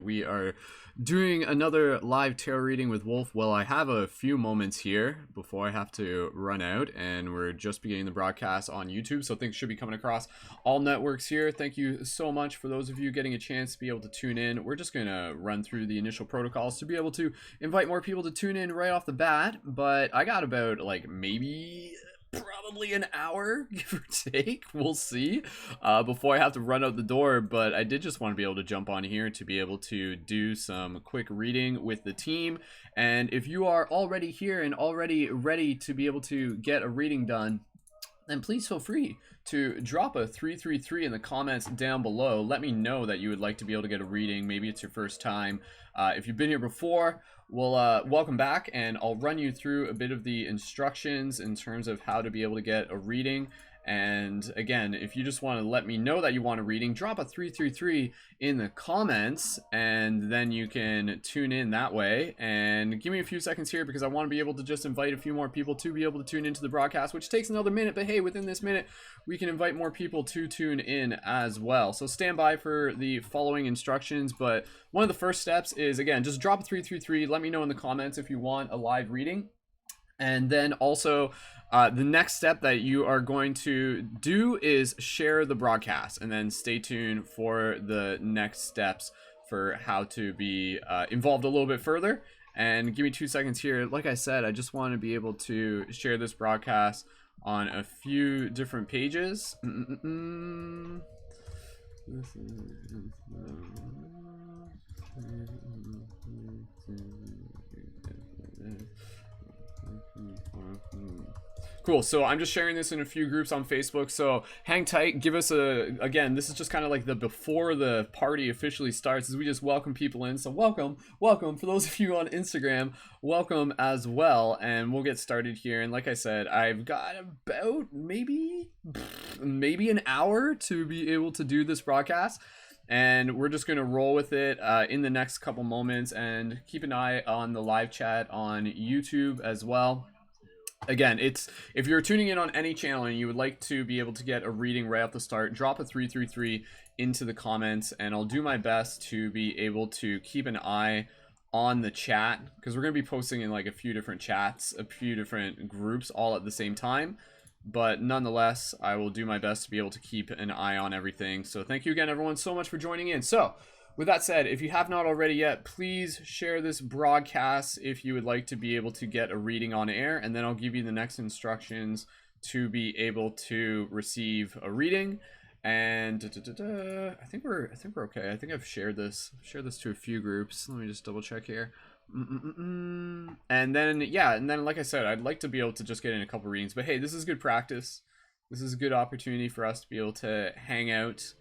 We are doing another live tarot reading with Wolf. Well, I have a few moments here before I have to run out, and we're just beginning the broadcast on YouTube, so things should be coming across all networks here. Thank you so much for those of you getting a chance to be able to tune in. We're just going to run through the initial protocols to be able to invite more people to tune in right off the bat, but I got about maybe probably an hour, give or take, we'll see, before I have to run out the door. But I did just want to be able to jump on here to be able to do some quick reading with the team. And if you are already here and already ready to be able to get a reading done, then please feel free to drop a 333 in the comments down below. Let me know that you would like to be able to get a reading. Maybe it's your first time. If you've been here before, well, welcome back, and I'll run you through a bit of the instructions in terms of how to be able to get a reading. And again, if you just want to let me know that you want a reading, drop a 333 in the comments, and then you can tune in that way. And give me a few seconds here because I want to be able to just invite a few more people to be able to tune into the broadcast, which takes another minute, but hey, within this minute we can invite more people to tune in as well. So stand by for the following instructions. But one of the first steps is, again, just drop a 333. Let me know in the comments if you want a live reading. And then also, the next step that you are going to do is share the broadcast, and then stay tuned for the next steps for how to be involved a little bit further. And give me 2 seconds here. Like I said, I just want to be able to share this broadcast on a few different pages. Cool. So I'm just sharing this in a few groups on Facebook, so hang tight. Give us again, this is just kind of like the before the party officially starts, as we just welcome people in. So welcome for those of you on Instagram, welcome as well. And we'll get started here. And like I said, I've got about maybe an hour to be able to do this broadcast, and we're just going to roll with it in the next couple moments. And keep an eye on the live chat on YouTube as well. Again, if you're tuning in on any channel and you would like to be able to get a reading right off the start, drop a 333 into the comments, and I'll do my best to be able to keep an eye on the chat, because we're going to be posting in like a few different chats, a few different groups all at the same time. But nonetheless, I will do my best to be able to keep an eye on everything. So thank you again, everyone, so much for joining in. So with that said, if you have not already yet, please share this broadcast if you would like to be able to get a reading on air, and then I'll give you the next instructions to be able to receive a reading. And I think we're okay. I think I've shared this to a few groups. Let me just double check here. And then like I said, I'd like to be able to just get in a couple readings, but hey, this is good practice. This is a good opportunity for us to be able to hang out.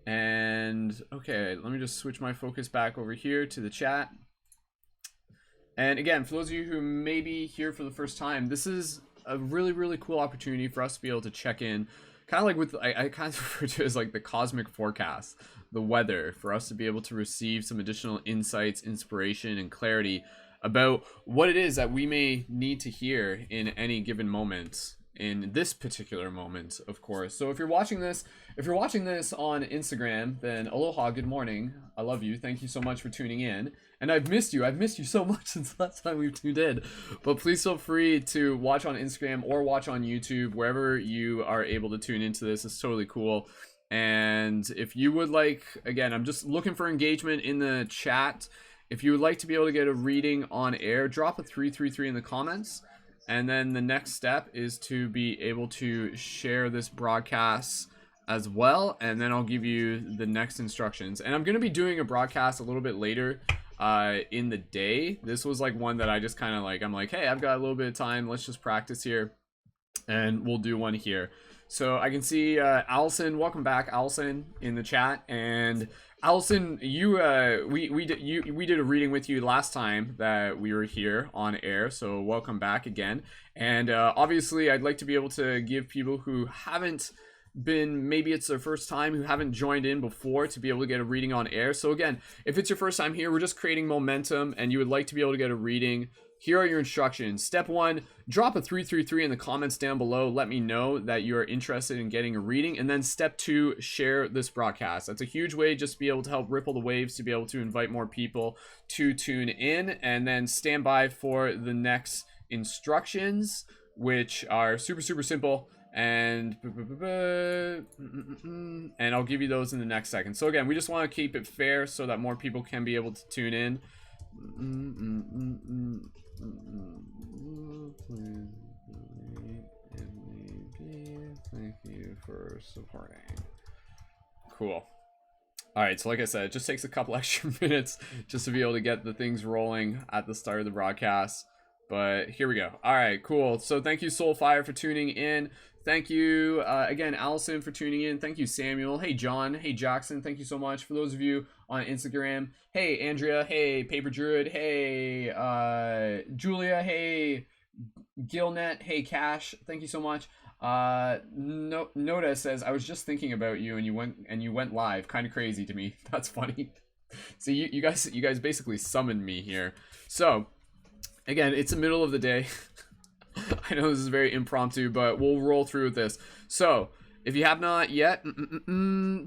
And okay, let me just switch my focus back over here to the chat. And again, for those of you who may be here for the first time, this is a really cool opportunity for us to be able to check in, kind of like with, I kind of refer to it as like the cosmic forecast, the weather, for us to be able to receive some additional insights, inspiration, and clarity about what it is that we may need to hear in any given moment, in this particular moment, of course. So if you're watching this on Instagram, then aloha, good morning, I love you, thank you so much for tuning in, and I've missed you so much since the last time we've tuned in. But please feel free to watch on Instagram or watch on YouTube, wherever you are able to tune into this. It's totally cool. And if you would like, again, I'm just looking for engagement in the chat. If you would like to be able to get a reading on air, drop a 333 in the comments. And then the next step is to be able to share this broadcast as well, and then I'll give you the next instructions. And I'm going to be doing a broadcast a little bit later in the day. This was like one that I just kind of like, I'm like, hey, I've got a little bit of time, let's just practice here, and we'll do one here. So I can see Allison, welcome back, Allison, in the chat. And Allison, we did a reading with you last time that we were here on air, so welcome back again. And obviously, I'd like to be able to give people who haven't been, maybe it's their first time, who haven't joined in before, to be able to get a reading on air. So again, if it's your first time here, we're just creating momentum, and you would like to be able to get a reading here are your instructions. Step 1, drop a 333 in the comments down below. Let me know that you are interested in getting a reading. And then step 2, share this broadcast. That's a huge way just to be able to help ripple the waves, to be able to invite more people to tune in. And then stand by for the next instructions, which are super, super simple. And I'll give you those in the next second. So again, we just want to keep it fair so that more people can be able to tune in. Thank you for supporting. Cool. All right, so like I said, it just takes a couple extra minutes just to be able to get the things rolling at the start of the broadcast. But here we go. All right, cool. So thank you, Soulfire, for tuning in. Thank you again, Allison, for tuning in. Thank you, Samuel. Hey, John. Hey, Jackson. Thank you so much. For those of you on Instagram, hey, Andrea. Hey, Paper Druid. Hey, Julia. Hey, Gilnet. Hey, Cash. Thank you so much. Noda says, I was just thinking about you and you went live. Kind of crazy to me. That's funny. So you guys basically summoned me here. So again, it's the middle of the day. I know this is very impromptu, but we'll roll through with this. So if you have not yet,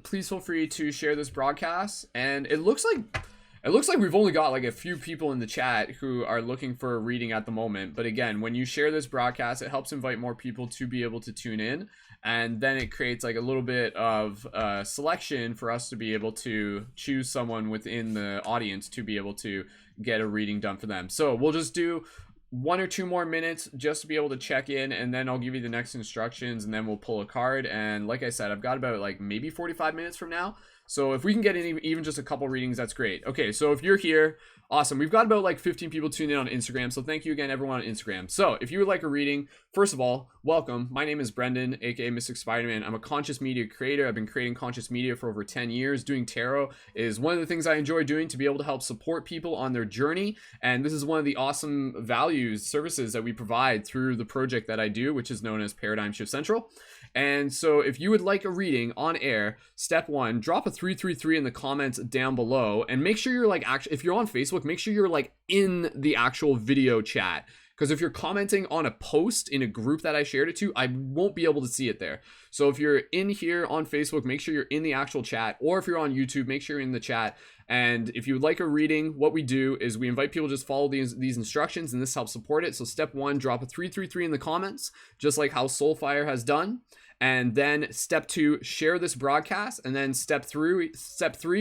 please feel free to share this broadcast. And it looks like we've only got like a few people in the chat who are looking for a reading at the moment. But again, when you share this broadcast, it helps invite more people to be able to tune in. And then it creates like a little bit of selection for us to be able to choose someone within the audience to be able to get a reading done for them. So we'll just do 1 or 2 more minutes just to be able to check in, and then I'll give you the next instructions, and then we'll pull a card. And like I said, I've got about like maybe 45 minutes from now. So if we can get in even just a couple readings, that's great. Okay, so if you're here, awesome. We've got about like 15 people tuned in on Instagram. So thank you again, everyone on Instagram. So if you would like a reading, first of all, welcome. My name is Brendan, aka Mystic Spider-Man. I'm a conscious media creator. I've been creating conscious media for over 10 years. Doing tarot is one of the things I enjoy doing to be able to help support people on their journey. And this is one of the awesome values, services that we provide through the project that I do, which is known as Paradigm Shift Central. And so if you would like a reading on air, step 1, drop a 333 in the comments down below, and make sure you're like, actually, if you're on Facebook, make sure you're like in the actual video chat. Because if you're commenting on a post in a group that I shared it to, I won't be able to see it there. So if you're in here on Facebook, make sure you're in the actual chat. Or if you're on YouTube, make sure you're in the chat. And if you would like a reading, what we do is we invite people to just follow these instructions, and this helps support it. So step 1, drop a 333 in the comments, just like how Soulfire has done. And then step 2, share this broadcast. And then step 3,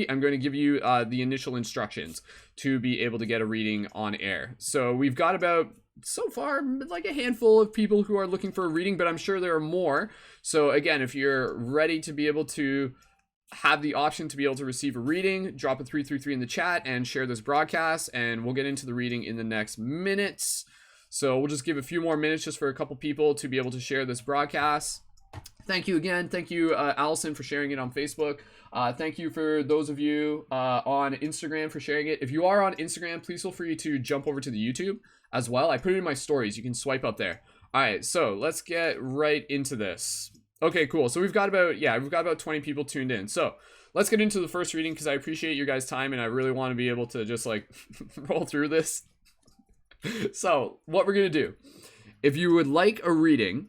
I'm going to give you the initial instructions to be able to get a reading on air. So we've got about, so far, like a handful of people who are looking for a reading, but I'm sure there are more. So again, if you're ready to be able to have the option to be able to receive a reading, drop a 333 in the chat and share this broadcast, and we'll get into the reading in the next minutes. So we'll just give a few more minutes just for a couple people to be able to share this broadcast. Thank you again. Thank you, Allison, for sharing it on Facebook. Thank you for those of you on Instagram for sharing it. If you are on Instagram, please feel free to jump over to the YouTube as well. I put it in my stories. You can swipe up there. All right, so let's get right into this. Okay, cool. So we've got about 20 people tuned in. So let's get into the first reading, because I appreciate your guys' time and I really want to be able to just like roll through this. So what we're going to do, if you would like a reading,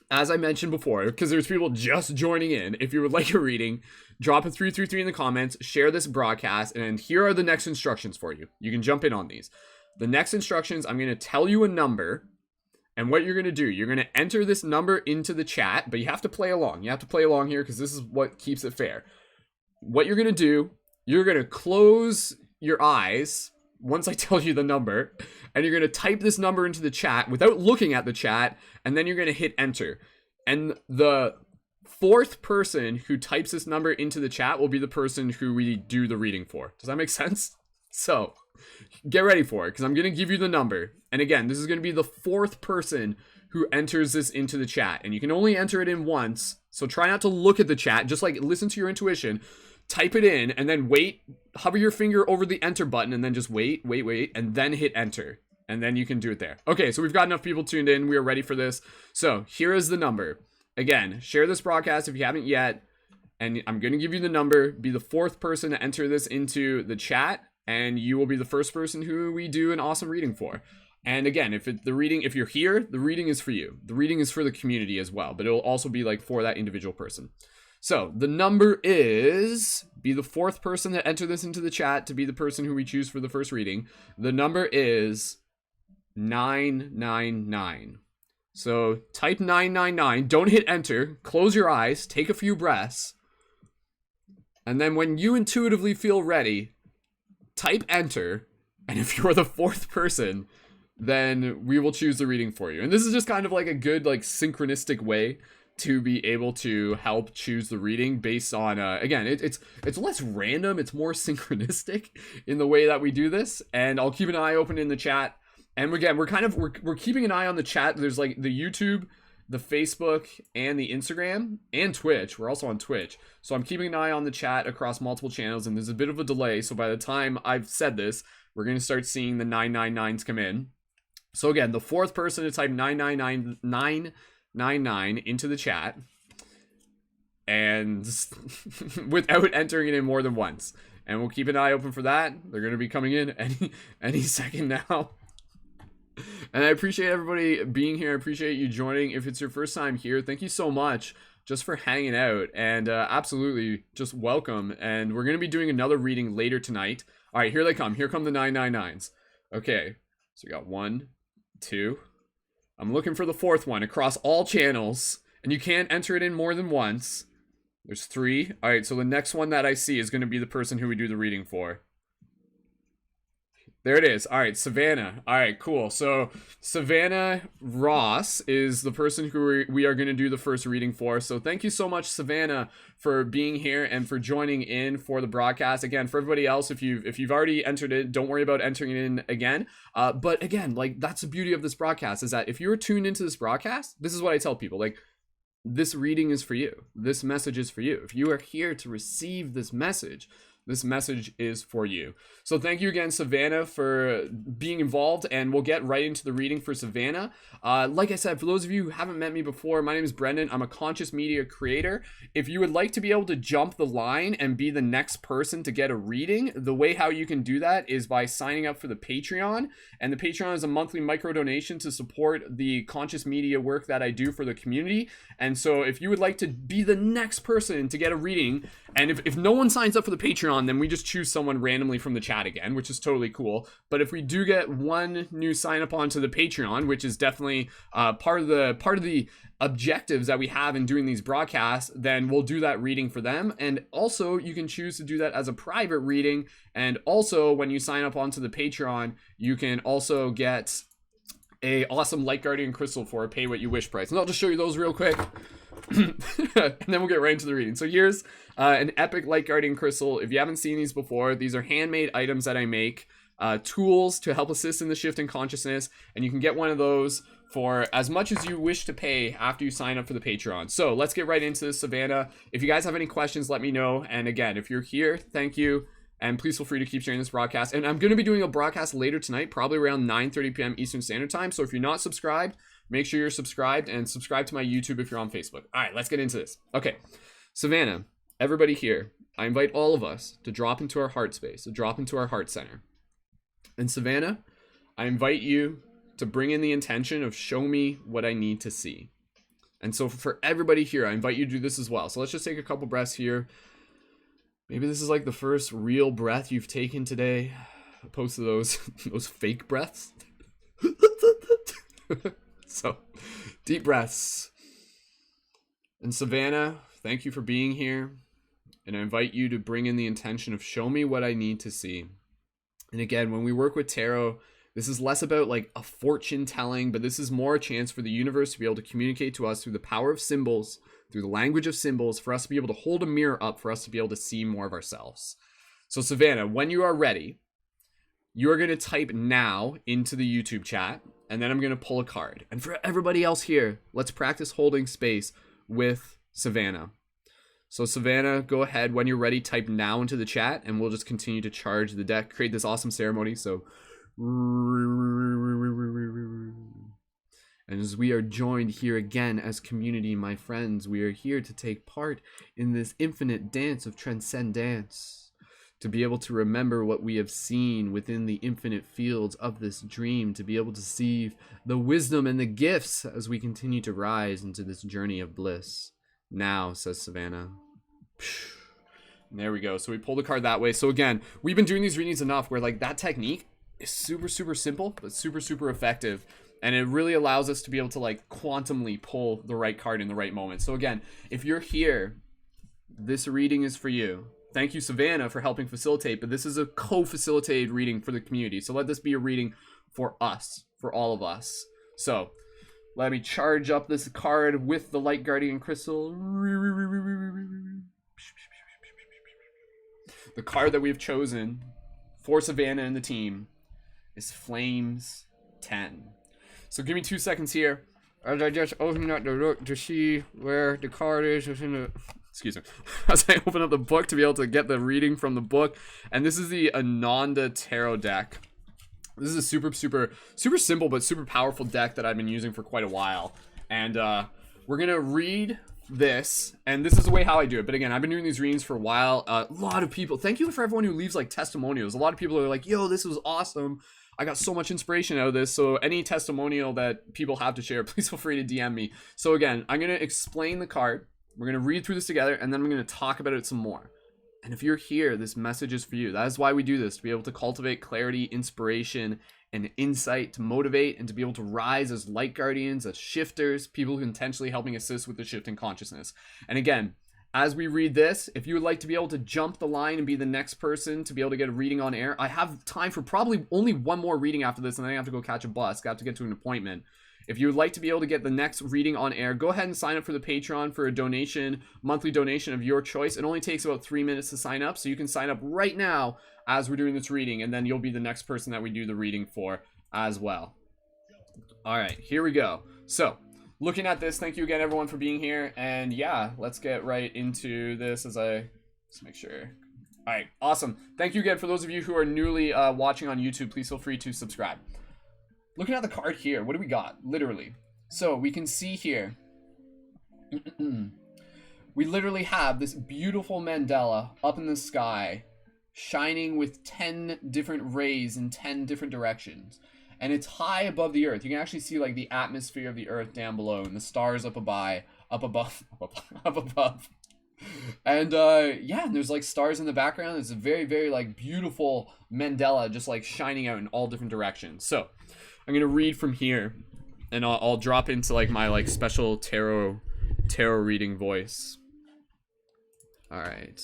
as I mentioned before, because there's people just joining in, if you would like a reading, drop a 333 in the comments, share this broadcast, and here are the next instructions for you. You can jump in on these. The next instructions, I'm going to tell you a number, and what you're going to do, you're going to enter this number into the chat, but you have to play along. You have to play along here because this is what keeps it fair. What you're going to do, you're going to close your eyes once I tell you the number, and you're going to type this number into the chat without looking at the chat, and then you're going to hit enter. And the fourth person who types this number into the chat will be the person who we do the reading for. Does that make sense? So get ready for it, because I'm going to give you the number. And again, this is going to be the fourth person who enters this into the chat, and you can only enter it in once. So try not to look at the chat, just like listen to your intuition. Type it in and then wait, hover your finger over the enter button and then just wait, and then hit enter. And then you can do it there. Okay, so we've got enough people tuned in. We are ready for this. So here is the number. Again, share this broadcast if you haven't yet. And I'm going to give you the number. Be the fourth person to enter this into the chat. And you will be the first person who we do an awesome reading for. And again, if you're here, the reading is for you. The reading is for the community as well, but it'll also be like for that individual person. So the number is, be the fourth person that enter this into the chat to be the person who we choose for the first reading. The number is 999. So type 999. Don't hit enter. Close your eyes. Take a few breaths. And then when you intuitively feel ready, type enter. And if you're the fourth person, then we will choose the reading for you. And this is just kind of like a good, like, synchronistic way to be able to help choose the reading based on, again, it's less random, it's more synchronistic in the way that we do this. And I'll keep an eye open in the chat. And again, we're keeping an eye on the chat. There's like the YouTube, the Facebook, and the Instagram, and Twitch. We're also on Twitch. So I'm keeping an eye on the chat across multiple channels, and there's a bit of a delay. So by the time I've said this, we're going to start seeing the 999s come in. So again, the fourth person to type 999 into the chat, and without entering it in more than once. And we'll keep an eye open for that. They're going to be coming in any second now. And I appreciate everybody being here. I appreciate you joining. If it's your first time here, thank you so much just for hanging out. And absolutely, just welcome. And we're going to be doing another reading later tonight. All right, here they come. Here come the 999s. Okay, so we got 1, 2. I'm looking for the fourth one across all channels. And you can't enter it in more than once. There's 3. All right, so the next one that I see is going to be the person who we do the reading for. There it is. All right, Savannah. All right, cool. So Savannah Ross is the person who we are going to do the first reading for. So thank you so much, Savannah, for being here and for joining in for the broadcast. Again, for everybody else, if you've already entered it, don't worry about entering it in again. But again, like, that's the beauty of this broadcast, is that if you're tuned into this broadcast, this is what I tell people, like, this reading is for you. This message is for you. If you are here to receive this message is for you. So thank you again, Savannah, for being involved, and we'll get right into the reading for Savannah. Like I said, for those of you who haven't met me before, my name is Brendan. I'm a conscious media creator. If you would like to be able to jump the line and be the next person to get a reading, the way how you can do that is by signing up for the Patreon. And the Patreon is a monthly micro donation to support the conscious media work that I do for the community. And so if you would like to be the next person to get a reading, and if no one signs up for the Patreon, then we just choose someone randomly from the chat again, which is totally cool. But if we do get one new sign up onto the Patreon, which is definitely part of the objectives that we have in doing these broadcasts, then we'll do that reading for them. And also, you can choose to do that as a private reading. And also, when you sign up onto the Patreon, you can also get a awesome Light Guardian crystal for a pay what you wish price. And I'll just show you those real quick. And then we'll get right into the reading. So here's an epic Light Guardian crystal. If you haven't seen these before, these are handmade items that I make, tools to help assist in the shift in consciousness, and you can get one of those for as much as you wish to pay after you sign up for the Patreon. So let's get right into this, Savannah. If you guys have any questions, let me know. And again, if you're here, thank you. And please feel free to keep sharing this broadcast. And I'm going to be doing a broadcast later tonight, probably around 9:30 p.m. Eastern Standard Time. So if you're not subscribed, make sure you're subscribed, and subscribe to my YouTube if you're on Facebook. All right, let's get into this. Okay, Savannah, everybody here, I invite all of us to drop into our heart space, to drop into our heart center. And Savannah, I invite you to bring in the intention of show me what I need to see. And so for everybody here, I invite you to do this as well. So let's just take a couple breaths here. Maybe this is like the first real breath you've taken today, opposed to those fake breaths. So, deep breaths. And Savannah, thank you for being here. And I invite you to bring in the intention of show me what I need to see. And again, when we work with tarot, this is less about like a fortune telling, but this is more a chance for the universe to be able to communicate to us through the power of symbols, through the language of symbols, for us to be able to hold a mirror up, for us to be able to see more of ourselves. So Savannah, when you are ready, you are going to type now into the YouTube chat, and then I'm going to pull a card. And for everybody else here, let's practice holding space with Savannah. So Savannah, go ahead. When you're ready, type now into the chat, and we'll just continue to charge the deck, create this awesome ceremony. So, and as we are joined here again as community, my friends, we are here to take part in this infinite dance of transcendence. to be able to remember what we have seen within the infinite fields of this dream, to be able to see the wisdom and the gifts as we continue to rise into this journey of bliss. Now, says Savannah. There we go. So we pull the card that way. So again, we've been doing these readings enough where like that technique is super, super simple, but super, super effective. And it really allows us to be able to like quantumly pull the right card in the right moment. So again, if you're here, this reading is for you. Thank you, Savannah, for helping facilitate, but this is a co-facilitated reading for the community. So let this be a reading for us, for all of us. So let me charge up this card with the Light Guardian Crystal. The card that we've chosen for Savannah and the team is Flames 10. So give me 2 seconds here as I just open up the book to see where the card is within the... Excuse me. As I open up the book to be able to get the reading from the book. And this is the Ananda Tarot deck. This is a super simple but super powerful deck that I've been using for quite a while. And we're going to read this, and this is the way how I do it. But again, I've been doing these readings for a while. A lot of people, thank you for everyone who leaves like testimonials. A lot of people are like, yo, this was awesome. I got so much inspiration out of this. So any testimonial that people have to share, please feel free to DM me. So again, I'm going to explain the card. We're going to read through this together, and then I'm going to talk about it some more. And if you're here, this message is for you. That is why we do this, to be able to cultivate clarity, inspiration, and insight, to motivate and to be able to rise as light guardians, as shifters, people who intentionally helping assist with the shift in consciousness. And again, as we read this, if you would like to be able to jump the line and be the next person to be able to get a reading on air, I have time for probably only one more reading after this, and then I have to go catch a bus. I have to get to an appointment. If you would like to be able to get the next reading on air, go ahead and sign up for the Patreon for a donation, monthly donation of your choice. It only takes about 3 minutes to sign up, so you can sign up right now as we're doing this reading, and then you'll be the next person that we do the reading for as well. All right, here we go. So, looking at this, thank you again, everyone, for being here. And yeah, let's get right into this as I just make sure. All right, awesome. Thank you again for those of you who are newly watching on YouTube. Please feel free to subscribe. Looking at the card here, what do we got? Literally. So we can see here, we literally have this beautiful mandala up in the sky, shining with 10 different rays in 10 different directions. And it's high above the earth. You can actually see like the atmosphere of the earth down below and the stars up above. And yeah, and there's like stars in the background. It's a very, very like beautiful mandala just like shining out in all different directions. So I'm gonna read from here, and I'll drop into like my like special tarot reading voice. All right.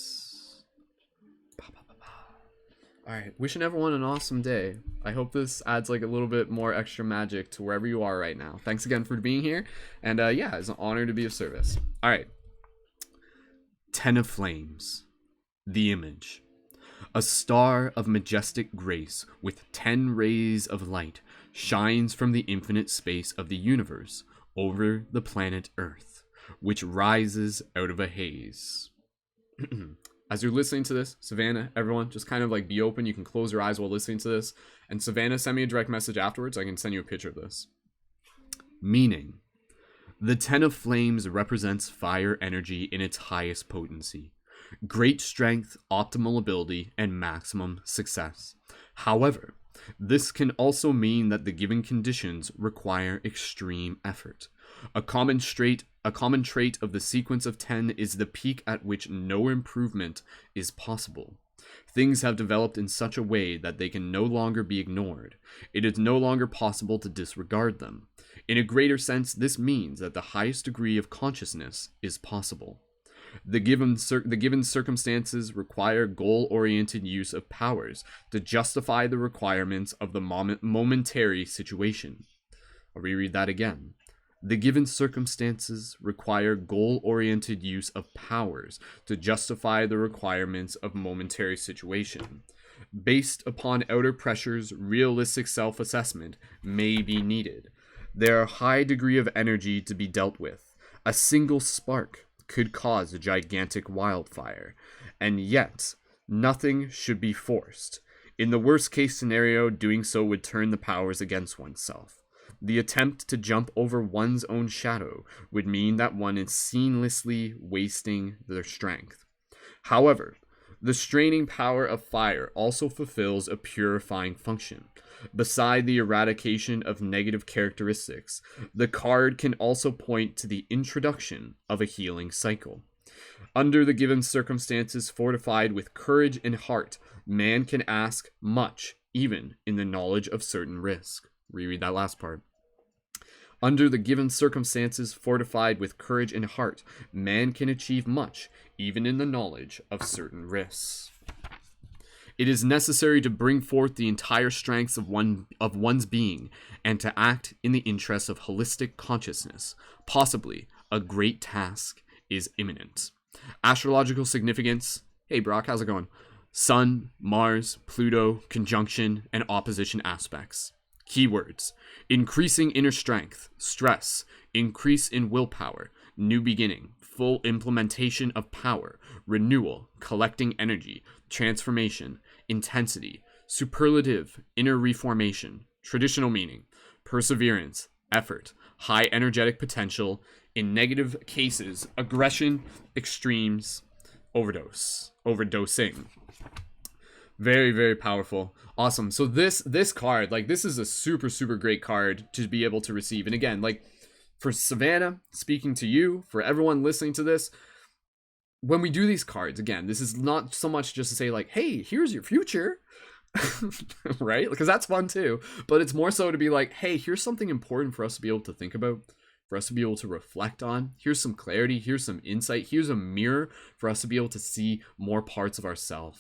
All right. Wishing everyone an awesome day. I hope this adds like a little bit more extra magic to wherever you are right now. Thanks again for being here, and yeah, it's an honor to be of service. All right. 10 of Flames. The image. A star of majestic grace with 10 rays of light shines from the infinite space of the universe over the planet Earth, which rises out of a haze. As you're listening to this, Savannah, everyone, just kind of like be open. You can close your eyes while listening to this. And Savannah, send me a direct message afterwards. I can send you a picture of this. Meaning, the 10 of Flames represents fire energy in its highest potency. Great strength, optimal ability, and maximum success. However, this can also mean that the given conditions require extreme effort. A common trait of the sequence of 10 is the peak at which no improvement is possible. Things have developed in such a way that they can no longer be ignored. It is no longer possible to disregard them. In a greater sense, this means that the highest degree of consciousness is possible. The given circumstances require goal-oriented use of powers to justify the requirements of the momentary situation. I'll reread that again. The given circumstances require goal-oriented use of powers to justify the requirements of momentary situation. Based upon outer pressures, realistic self-assessment may be needed. There are a high degree of energy to be dealt with. A single spark could cause a gigantic wildfire, and yet nothing should be forced. In the worst case scenario, doing so would turn the powers against oneself. The attempt to jump over one's own shadow would mean that one is seamlessly wasting their strength. However, The straining power of fire also fulfills a purifying function. Beside the eradication of negative characteristics, the card can also point to the introduction of a healing cycle. Under the given circumstances, fortified with courage and heart, man can ask much, even in the knowledge of certain risk. Reread that last part. Under the given circumstances, fortified with courage and heart, man can achieve much, even in the knowledge of certain risks. It is necessary to bring forth the entire strengths of one's being and to act in the interest of holistic consciousness. Possibly, a great task is imminent. Astrological significance. Hey, Brock, how's it going? Sun, Mars, Pluto, conjunction, and opposition aspects. Keywords: increasing inner strength, stress, increase in willpower, new beginning, full implementation of power, renewal, collecting energy, transformation, intensity, superlative, inner reformation, traditional meaning, perseverance, effort, high energetic potential, in negative cases, aggression, extremes, overdosing. Very, very powerful. Awesome. So this card, like, this is a super, super great card to be able to receive. And again, like, for Savannah, speaking to you, for everyone listening to this, when we do these cards, again, this is not so much just to say like, hey, here's your future, right? Because that's fun too. But it's more so to be like, hey, here's something important for us to be able to think about, for us to be able to reflect on. Here's some clarity. Here's some insight. Here's a mirror for us to be able to see more parts of ourselves,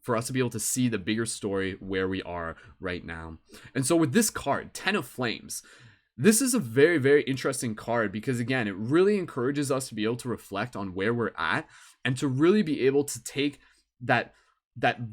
for us to be able to see the bigger story where we are right now. And so with this card, 10 of Flames, this is a very, very interesting card because, again, it really encourages us to be able to reflect on where we're at and to really be able to take that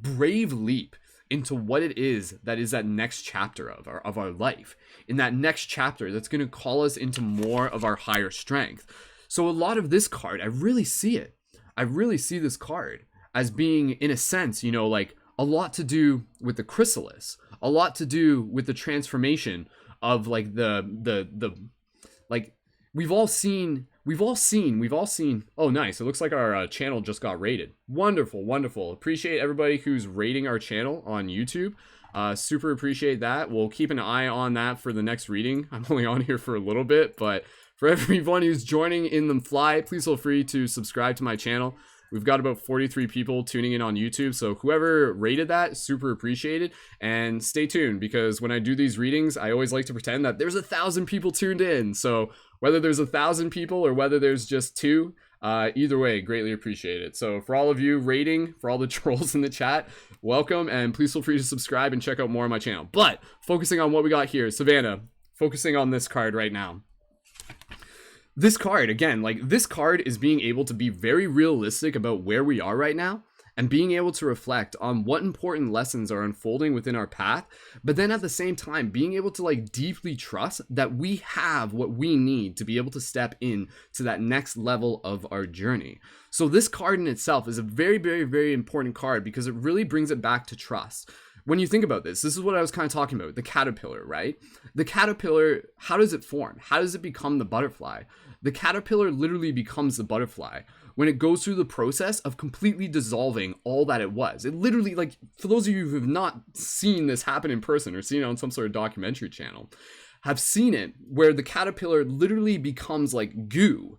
brave leap into what it is that next chapter of our life. In that next chapter that's going to call us into more of our higher strength. So a lot of this card, I really see it. I really see this card as being, in a sense, you know, like a lot to do with the chrysalis, a lot to do with the transformation of like the like we've all seen. Oh, nice. It looks like our channel just got rated. Wonderful. Appreciate everybody who's rating our channel on YouTube. Super appreciate that. We'll keep an eye on that for the next reading. I'm only on here for a little bit, but for everyone who's joining in the fly, please feel free to subscribe to my channel. We've got about 43 people tuning in on YouTube, so whoever rated that, super appreciated. And stay tuned, because when I do these readings, I always like to pretend that there's 1,000 people tuned in. So whether there's 1,000 people or whether there's just 2, either way, greatly appreciate it. So for all of you rating, for all the trolls in the chat, welcome, and please feel free to subscribe and check out more on my channel. But focusing on what we got here, Savannah, focusing on this card right now. This card, again, like, this card is being able to be very realistic about where we are right now and being able to reflect on what important lessons are unfolding within our path, but then at the same time being able to like deeply trust that we have what we need to be able to step in to that next level of our journey. So this card in itself is a very, very, very important card because it really brings it back to trust. When you think about this is what I was kind of talking about, the caterpillar, right? The caterpillar, how does it form? How does it become the butterfly? The caterpillar literally becomes the butterfly when it goes through the process of completely dissolving all that it was. It literally, like, for those of you who have not seen this happen in person or seen it on some sort of documentary channel, have seen it where the caterpillar literally becomes like goo.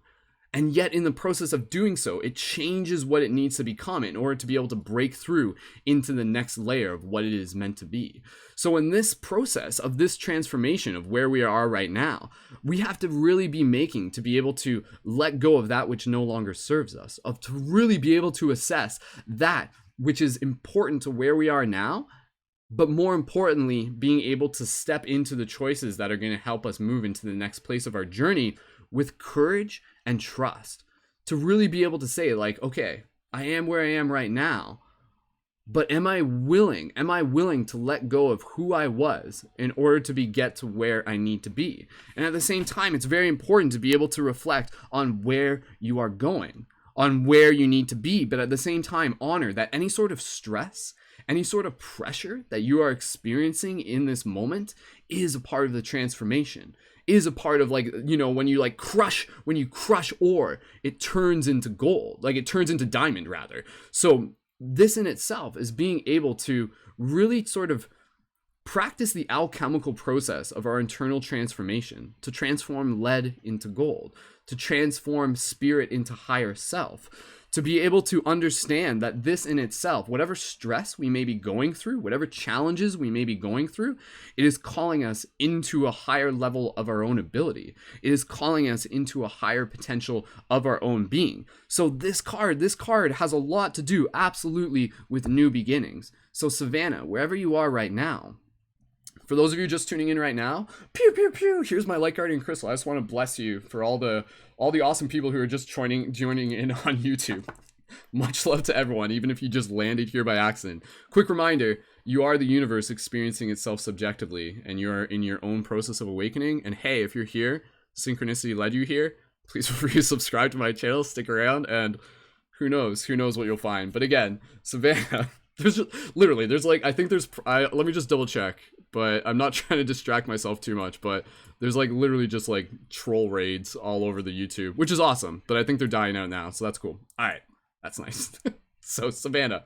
And yet in the process of doing so, it changes what it needs to become in order to be able to break through into the next layer of what it is meant to be. So in this process of this transformation of where we are right now, we have to really be making to be able to let go of that which no longer serves us, of to really be able to assess that which is important to where we are now, but more importantly, being able to step into the choices that are going to help us move into the next place of our journey with courage and trust, to really be able to say like, okay, I am where I am right now, but am I willing to let go of who I was in order to get to where I need to be? And at the same time, it's very important to be able to reflect on where you are going, on where you need to be, but at the same time, honor that any sort of stress, any sort of pressure that you are experiencing in this moment is a part of the transformation, is a part of, like, you know, when you crush ore, it turns into gold, like it turns into diamond rather. So this in itself is being able to really sort of practice the alchemical process of our internal transformation, to transform lead into gold, to transform spirit into higher self, to be able to understand that this in itself, whatever stress we may be going through, whatever challenges we may be going through, it is calling us into a higher level of our own ability. It is calling us into a higher potential of our own being. So this card has a lot to do absolutely with new beginnings. So Savannah, wherever you are right now, for those of you just tuning in right now, pew, pew, pew, here's my light guardian crystal. I just want to bless you for all the awesome people who are just joining in on YouTube. Much love to everyone, even if you just landed here by accident. Quick reminder, you are the universe experiencing itself subjectively, and you're in your own process of awakening. And hey, if you're here, synchronicity led you here, please feel free to subscribe to my channel, stick around, and who knows what you'll find. But again, Savannah, there's like, I think there's, let me just double check, but I'm not trying to distract myself too much, but there's like literally just like troll raids all over the YouTube, which is awesome, but I think they're dying out now, so that's cool. All right, that's nice. So Savannah,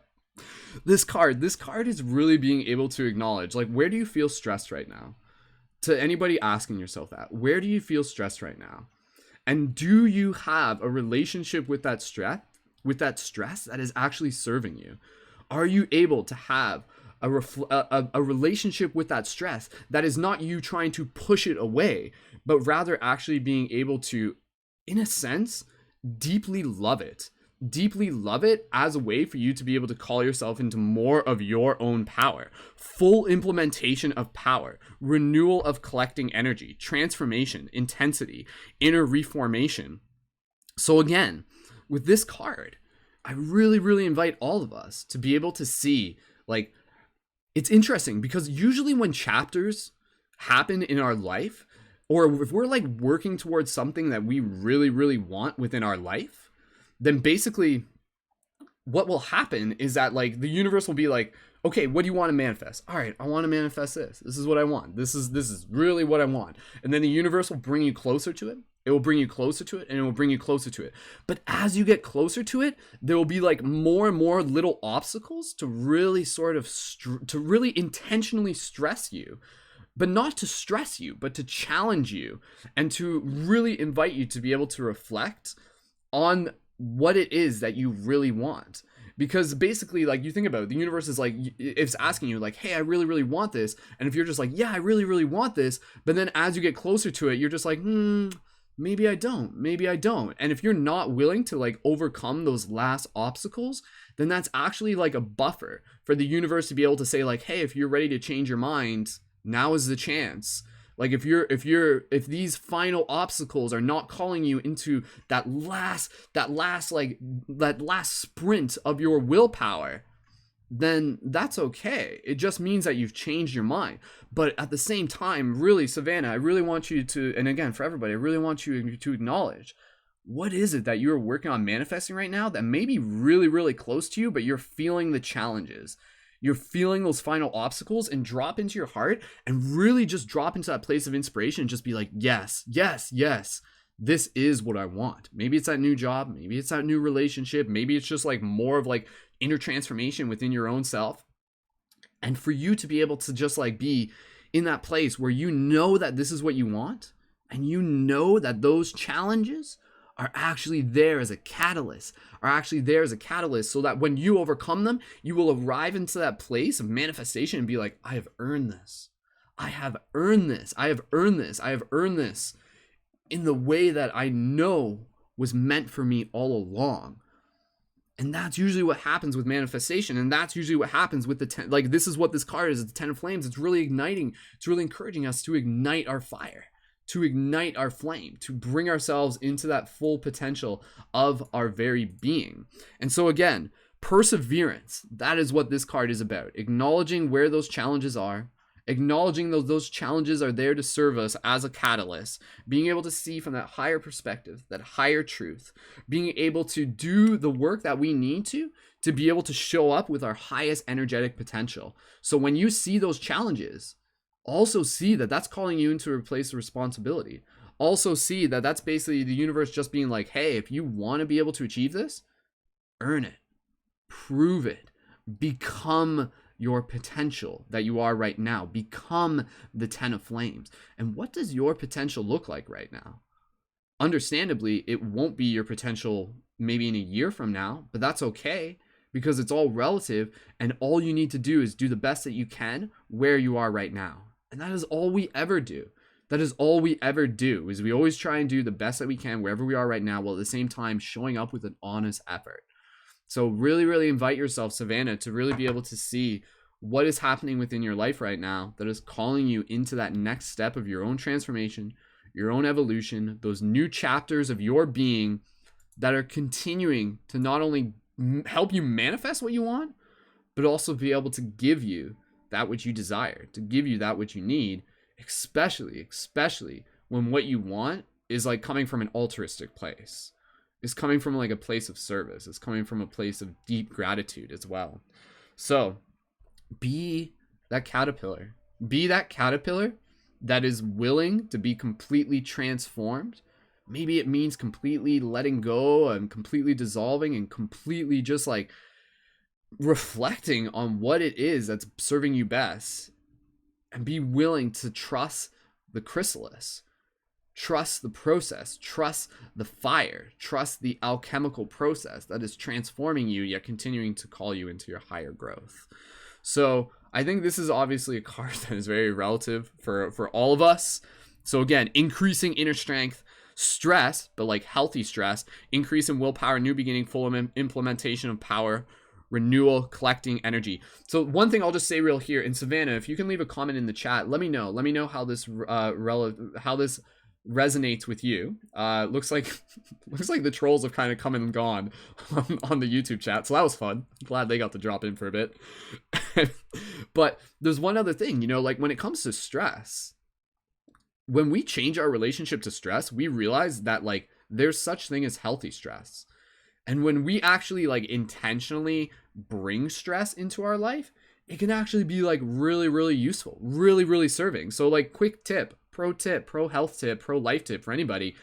this card is really being able to acknowledge, like, where do you feel stressed right now? To anybody asking yourself that, where do you feel stressed right now? And do you have a relationship with that stress that is actually serving you? Are you able to have a relationship with that stress that is not you trying to push it away, but rather actually being able to, in a sense, deeply love it as a way for you to be able to call yourself into more of your own power, full implementation of power, renewal of collecting energy, transformation, intensity, inner reformation. So again, with this card, I really, really invite all of us to be able to see, like, it's interesting because usually when chapters happen in our life, or if we're like working towards something that we really, really want within our life, then basically what will happen is that like the universe will be like, okay, what do you want to manifest? All right, I want to manifest this. This is what I want. This is really what I want. And then the universe will bring you closer to it. It will bring you closer to it, and it will bring you closer to it. But as you get closer to it, there will be like more and more little obstacles to really sort of to really intentionally stress you, but not to stress you, but to challenge you and to really invite you to be able to reflect on what it is that you really want. Because basically, like, you think about it, the universe is like, it's asking you like, hey, I really, really want this. And if you're just like, yeah, I really, really want this, but then as you get closer to it, you're just like, maybe I don't. And if you're not willing to like overcome those last obstacles, then that's actually like a buffer for the universe to be able to say like, hey, if you're ready to change your mind, now is the chance. Like if these final obstacles are not calling you into that last sprint of your willpower, then that's okay. It just means that you've changed your mind. But at the same time, really, Savannah, I really want you to, and again, for everybody, I really want you to acknowledge, what is it that you're working on manifesting right now that may be really, really close to you, but you're feeling the challenges. You're feeling those final obstacles, and drop into your heart and really just drop into that place of inspiration and just be like, yes, this is what I want. Maybe it's that new job. Maybe it's that new relationship. Maybe it's just like more of like inner transformation within your own self. And for you to be able to just like be in that place where you know that this is what you want, and you know that those challenges are actually there as a catalyst, so that when you overcome them, you will arrive into that place of manifestation and be like, I have earned this. I have earned this. I have earned this. I have earned this in the way that I know was meant for me all along. And that's usually what happens with manifestation. And that's usually what happens with the like, this is what this card is, the 10 of Flames. It's really igniting. It's really encouraging us to ignite our fire, to ignite our flame, to bring ourselves into that full potential of our very being. And so again, perseverance, that is what this card is about. Acknowledging where those challenges are, acknowledging those challenges are there to serve us as a catalyst, being able to see from that higher perspective, that higher truth, being able to do the work that we need to be able to show up with our highest energetic potential. So when you see those challenges, also see that that's calling you into a place of responsibility. Also see that that's basically the universe just being like, hey, if you want to be able to achieve this, earn it. Prove it. Become your potential that you are right now. Become the 10 of flames. And what does your potential look like right now? Understandably, it won't be your potential maybe in a year from now, but that's okay, because it's all relative, and all you need to do is do the best that you can where you are right now. And that is all we ever do. That is all we ever do, is we always try and do the best that we can wherever we are right now, while at the same time showing up with an honest effort. So really, really invite yourself, Savannah, to really be able to see what is happening within your life right now that is calling you into that next step of your own transformation, your own evolution, those new chapters of your being that are continuing to not only help you manifest what you want, but also be able to give you that which you desire, to give you that which you need, especially when what you want is like coming from an altruistic place. It's coming from like a place of service. It's coming from a place of deep gratitude as well. So be that caterpillar. Be that caterpillar that is willing to be completely transformed. Maybe it means completely letting go and completely dissolving and completely just like reflecting on what it is that's serving you best, and be willing to trust the chrysalis. Trust the process, trust the fire, trust the alchemical process that is transforming you, yet continuing to call you into your higher growth. So I think this is obviously a card that is very relative for all of us. So again, increasing inner strength, stress, but like healthy stress, increase in willpower, new beginning, full implementation of power, renewal, collecting energy. So one thing I'll just say real here, in Savannah, if you can leave a comment in the chat, let me know how this resonates with you. Looks like the trolls have kind of come and gone on the YouTube chat, so that was fun. Glad they got to drop in for a bit. But there's one other thing, like when it comes to stress, when we change our relationship to stress, we realize that like there's such thing as healthy stress. And when we actually like intentionally bring stress into our life, it can actually be like really, really useful, really, really serving. So like quick tip, pro health tip, pro life tip for anybody: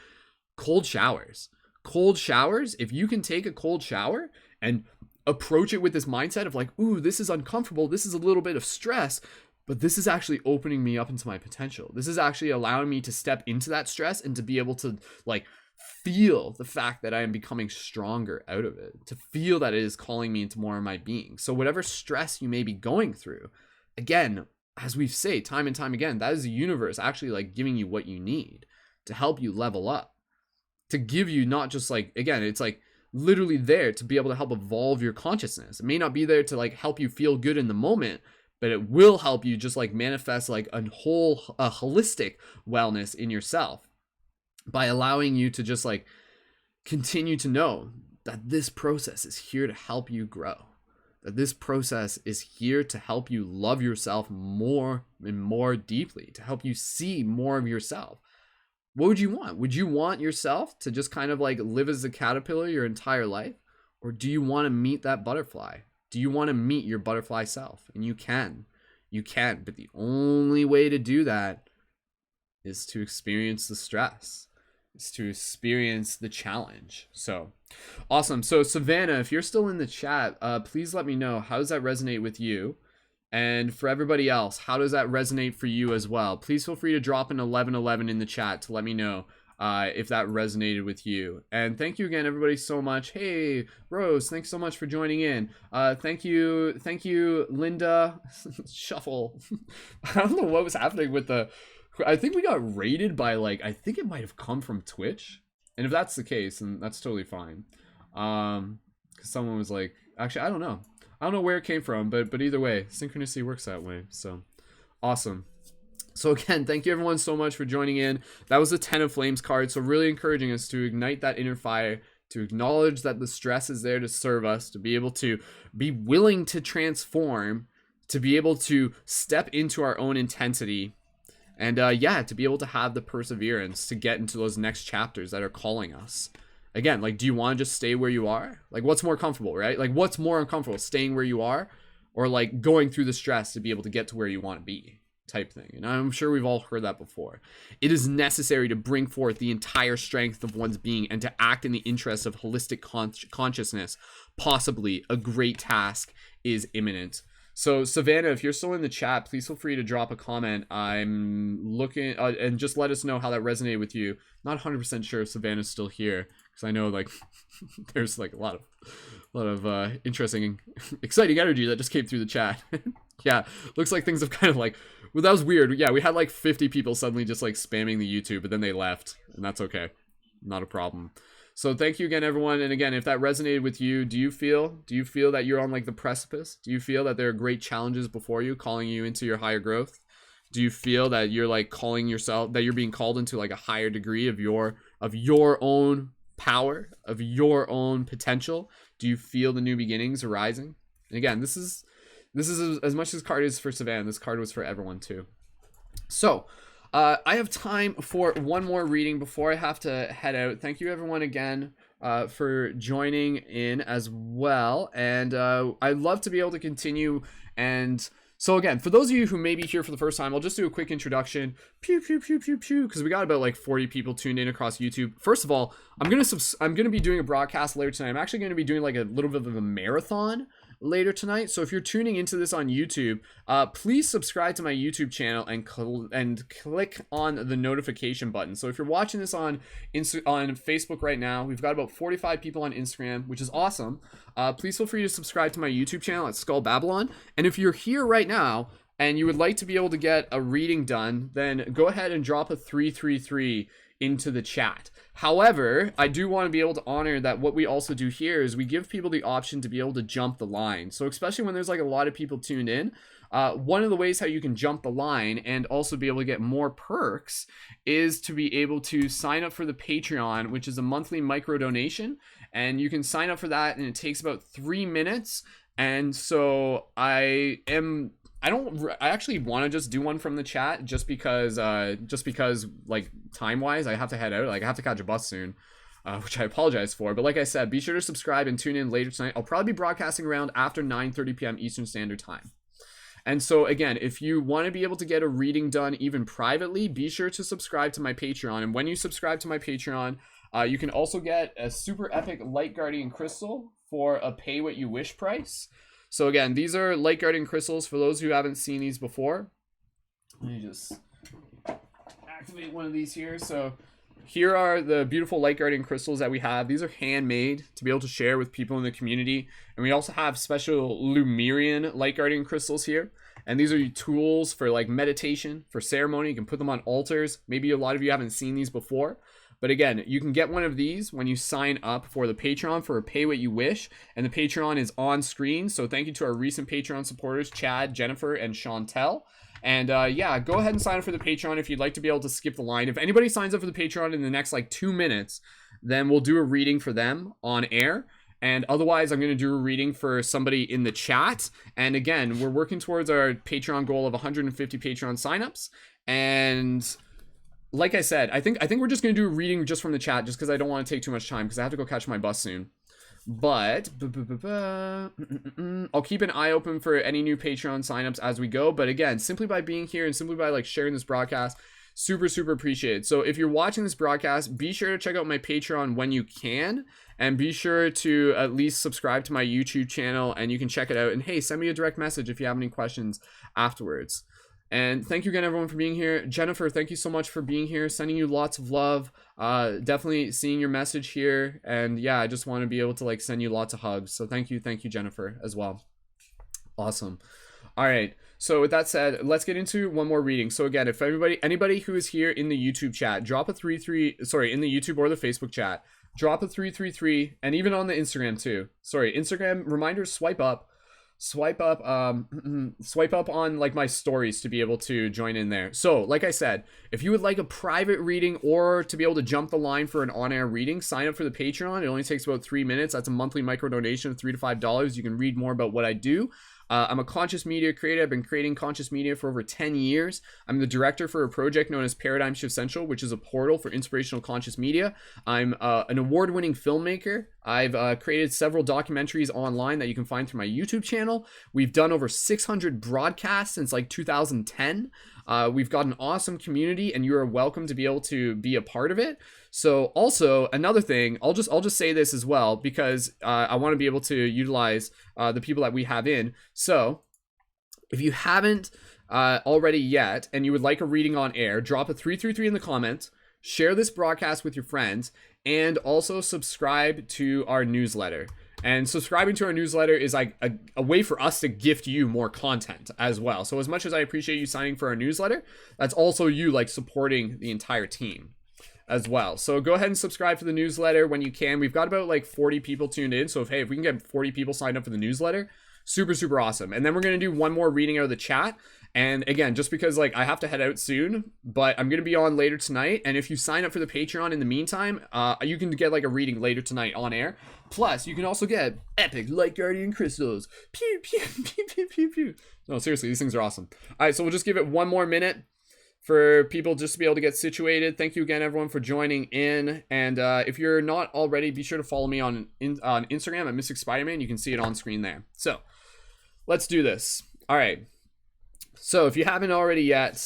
cold showers. Cold showers, if you can take a cold shower and approach it with this mindset of like, ooh, this is uncomfortable, this is a little bit of stress, but this is actually opening me up into my potential. This is actually allowing me to step into that stress and to be able to like feel the fact that I am becoming stronger out of it, to feel that it is calling me into more of my being. So whatever stress you may be going through, again, as we say time and time again, that is the universe actually like giving you what you need to help you level up, to give you not just like, again, it's like literally there to be able to help evolve your consciousness. It may not be there to like help you feel good in the moment, but it will help you just like manifest like a holistic wellness in yourself, by allowing you to just like continue to know that this process is here to help you grow, that this process is here to help you love yourself more and more deeply, to help you see more of yourself. What would you want? Would you want yourself to just kind of like live as a caterpillar your entire life? Or do you want to meet that butterfly? Do you want to meet your butterfly self? And you can, but the only way to do that is to experience the stress, is to experience the challenge. So awesome. So Savannah, if you're still in the chat, please let me know, how does that resonate with you? And for everybody else, how does that resonate for you as well? Please feel free to drop an 1111 in the chat to let me know if that resonated with you. And thank you again, everybody, so much. Hey, Rose, thanks so much for joining in. Thank you, Linda. Shuffle. I don't know what was happening with I think we got raided by like, I think it might have come from Twitch. And if that's the case, then that's totally fine. Because someone was like, actually, I don't know where it came from, but either way, synchronicity works that way. So awesome. So again, thank you everyone so much for joining in. That was the 10 of Flames card. So really encouraging us to ignite that inner fire, to acknowledge that the stress is there to serve us, to be able to be willing to transform, to be able to step into our own intensity, and to be able to have the perseverance to get into those next chapters that are calling us. Again, like, do you want to just stay where you are? Like, what's more comfortable, right? Like, what's more uncomfortable, staying where you are, or like going through the stress to be able to get to where you want to be, type thing. And I'm sure we've all heard that before. It is necessary to bring forth the entire strength of one's being and to act in the interest of holistic consciousness. Possibly a great task is imminent. So Savannah, if you're still in the chat, please feel free to drop a comment. I'm looking and just let us know how that resonated with you. Not 100% sure if Savannah's still here, because I know like there's like a lot of interesting, exciting energy that just came through the chat. Yeah, looks like things have kind of like, well, that was weird. Yeah, we had like 50 people suddenly just like spamming the YouTube, but then they left, and that's okay. Not a problem. So thank you again, everyone. And again, if that resonated with you, do you feel that you're on like the precipice? Do you feel that there are great challenges before you, calling you into your higher growth? Do you feel that you're like calling yourself, that you're being called into like a higher degree of your own power, of your own potential? Do you feel the new beginnings arising? And again, this is as much as this card is for Savannah, this card was for everyone too. So I have time for one more reading before I have to head out. Thank you everyone again for joining in as well. And I'd love to be able to continue. And so again, for those of you who may be here for the first time, I'll just do a quick introduction. Pew, pew, pew, pew, pew, because we got about like 40 people tuned in across YouTube. First of all, I'm gonna be doing a broadcast later tonight. I'm actually gonna be doing like a little bit of a marathon later tonight. So if you're tuning into this on YouTube, please subscribe to my YouTube channel and click on the notification button. So if you're watching this on Facebook right now, we've got about 45 people on Instagram, which is awesome. Please feel free to subscribe to my YouTube channel at Skull Babylon. And if you're here right now and you would like to be able to get a reading done, then go ahead and drop a 333 into the chat. However, I do want to be able to honor that what we also do here is we give people the option to be able to jump the line. So especially when there's like a lot of people tuned in, one of the ways how you can jump the line and also be able to get more perks is to be able to sign up for the Patreon, which is a monthly micro donation. And you can sign up for that and it takes about 3 minutes. And so I actually want to just do one from the chat just because like time wise I have to head out, like I have to catch a bus soon, which I apologize for. But like I said, be sure to subscribe and tune in later tonight. I'll probably be broadcasting around after 9:30 p.m. Eastern Standard Time. And so again, if you want to be able to get a reading done even privately, be sure to subscribe to my Patreon. And when you subscribe to my Patreon, you can also get a super epic Light Guardian crystal for a pay what you wish price. So again, these are Light Guardian crystals for those who haven't seen these before. Let me just activate one of these here. So here are the beautiful Light Guardian crystals that we have. These are handmade to be able to share with people in the community. And we also have special Lumerian Light Guardian crystals here. And these are tools for like meditation, for ceremony. You can put them on altars. Maybe a lot of you haven't seen these before. But again, you can get one of these when you sign up for the Patreon for a pay what you wish. And the Patreon is on screen. So thank you to our recent Patreon supporters, Chad, Jennifer, and Chantel. And yeah, go ahead and sign up for the Patreon if you'd like to be able to skip the line. If anybody signs up for the Patreon in the next like 2 minutes, then we'll do a reading for them on air. And otherwise, I'm going to do a reading for somebody in the chat. And again, we're working towards our Patreon goal of 150 Patreon signups. And like I said, I think we're just going to do a reading just from the chat just because I don't want to take too much time because I have to go catch my bus soon. But I'll keep an eye open for any new Patreon signups as we go. But again, simply by being here and simply by like sharing this broadcast, super appreciated. So if you're watching this broadcast, be sure to check out my Patreon when you can, and be sure to at least subscribe to my YouTube channel and you can check it out. And hey, send me a direct message if you have any questions afterwards. And thank you again, everyone, for being here. Jennifer, thank you so much for being here. Sending you lots of love. Definitely seeing your message here. And yeah, I just want to be able to like send you lots of hugs. So thank you, Jennifer, as well. Awesome. All right. So with that said, let's get into one more reading. So again, if anybody who is here in the YouTube chat, drop a in the YouTube or the Facebook chat, drop a 333, and even on the Instagram too. Instagram reminders, swipe up on like my stories to be able to join in there. So like I said, if you would like a private reading or to be able to jump the line for an on-air reading, sign up for the Patreon. It only takes about 3 minutes. That's a monthly micro donation of $3 to $5. You can read more about what I do. I'm a conscious media creator. I've been creating conscious media for over 10 years. I'm the director for a project known as Paradigm Shift Central, which is a portal for inspirational conscious media. I'm an award-winning filmmaker. I've created several documentaries online that you can find through my YouTube channel. We've done over 600 broadcasts since like 2010. We've got an awesome community, and you are welcome to be able to be a part of it. So also another thing, I'll just say this as well, because I want to be able to utilize the people that we have in. So if you haven't already yet, and you would like a reading on air, drop a 333 in the comments, share this broadcast with your friends, and also subscribe to our newsletter. And subscribing to our newsletter is like a way for us to gift you more content as well. So as much as I appreciate you signing for our newsletter, that's also you like supporting the entire team as well. So go ahead and subscribe to the newsletter when you can. We've got about like 40 people tuned in. So if we can get 40 people signed up for the newsletter, super awesome. And then we're going to do one more reading out of the chat. And again, just because like I have to head out soon, but I'm going to be on later tonight. And if you sign up for the Patreon in the meantime, you can get like a reading later tonight on air. Plus, you can also get epic light guardian crystals. Pew, pew, pew, pew, pew, pew. No, seriously, these things are awesome. All right, so we'll just give it one more minute for people just to be able to get situated. Thank you again, everyone, for joining in. And if you're not already, be sure to follow me on Instagram at Mystic Spider-Man. You can see it on screen there. So let's do this. All right. So if you haven't already yet,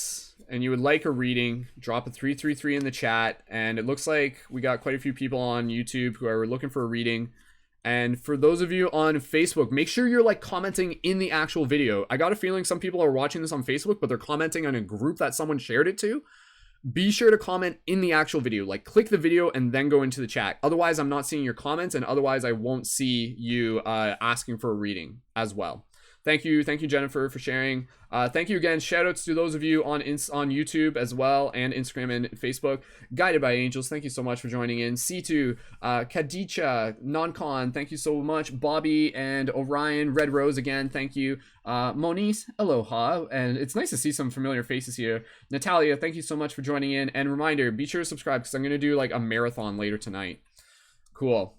and you would like a reading, drop a 333 in the chat. And it looks like we got quite a few people on YouTube who are looking for a reading. And for those of you on Facebook, make sure you're like commenting in the actual video. I got a feeling some people are watching this on Facebook, but they're commenting on a group that someone shared it to. Be sure to comment in the actual video, like click the video and then go into the chat. Otherwise, I'm not seeing your comments, and otherwise I won't see you asking for a reading as well. Thank you, Jennifer, for sharing. Thank you again. Shoutouts to those of you on YouTube as well, and Instagram and Facebook. Guided by Angels, thank you so much for joining in. C2, Kadicha, Noncon, thank you so much. Bobby and Orion, Red Rose again, thank you. Moniz, aloha, and it's nice to see some familiar faces here. Natalia, thank you so much for joining in. And reminder, be sure to subscribe because I'm going to do like a marathon later tonight. Cool.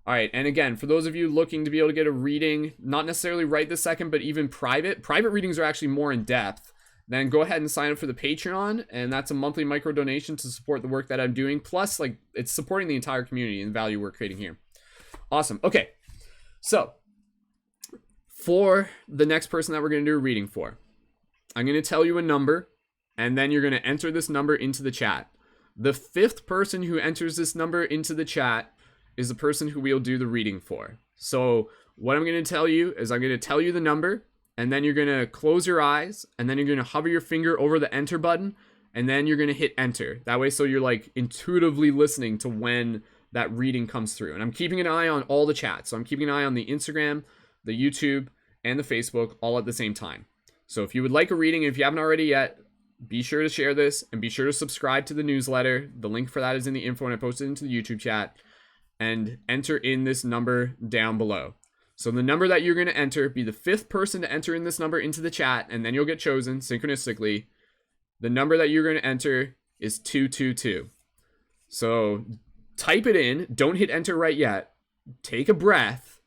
All right, and again, for those of you looking to be able to get a reading, not necessarily right this second, but even private readings are actually more in depth, then go ahead and sign up for the Patreon, and that's a monthly micro donation to support the work that I'm doing, plus like it's supporting the entire community and the value we're creating here. Awesome. Okay, so for the next person that we're going to do a reading for, I'm going to tell you a number, and then you're going to enter this number into the chat. The fifth person who enters this number into the chat is the person who we'll do the reading for. So what I'm going to tell you is I'm going to tell you the number, and then you're going to close your eyes, and then you're going to hover your finger over the enter button, and then you're going to hit enter. That way, so you're like intuitively listening to when that reading comes through. And I'm keeping an eye on all the chats. So I'm keeping an eye on the Instagram, the YouTube, and the Facebook all at the same time. So if you would like a reading, if you haven't already yet, be sure to share this, and be sure to subscribe to the newsletter. The link for that is in the info, and I posted it into the YouTube chat. And enter in this number down below. So the number that you're going to enter, be the fifth person to enter in this number into the chat, and then you'll get chosen synchronistically. The number that you're going to enter is 222. So type it in. Don't hit enter right yet. Take a breath.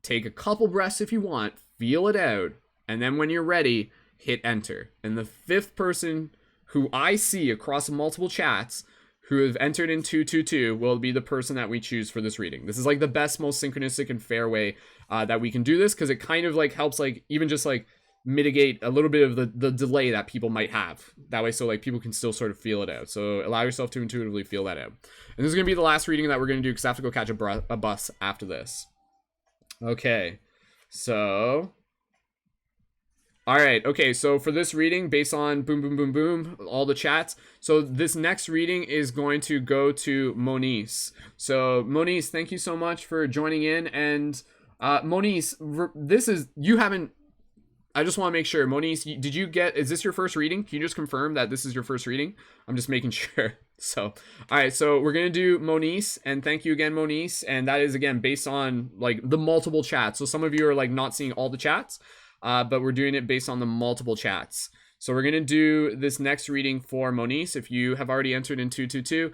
Take a couple breaths if you want. Feel it out. And then when you're ready, hit enter. And the fifth person who I see across multiple chats who have entered in 222 will be the person that we choose for this reading. This is like the best, most synchronistic and fair way that we can do this, because it kind of like helps like even just like mitigate a little bit of the delay that people might have. That way, so like people can still sort of feel it out. So allow yourself to intuitively feel that out. And this is going to be the last reading that we're going to do, because I have to go catch a bus after this. Okay, so... All right, okay, so for this reading, based on boom, boom, boom, boom, all the chats, so this next reading is going to go to Moniz. So, Moniz, thank you so much for joining in, and Moniz, this is, you haven't, I just want to make sure, Moniz, did you get, is this your first reading? Can you just confirm that this is your first reading? I'm just making sure. So, all right, so we're going to do Moniz, and thank you again, Moniz, and that is, again, based on, like, the multiple chats. So some of you are, like, not seeing all the chats. But we're doing it based on the multiple chats. So we're going to do this next reading for Moniz. If you have already entered in 222,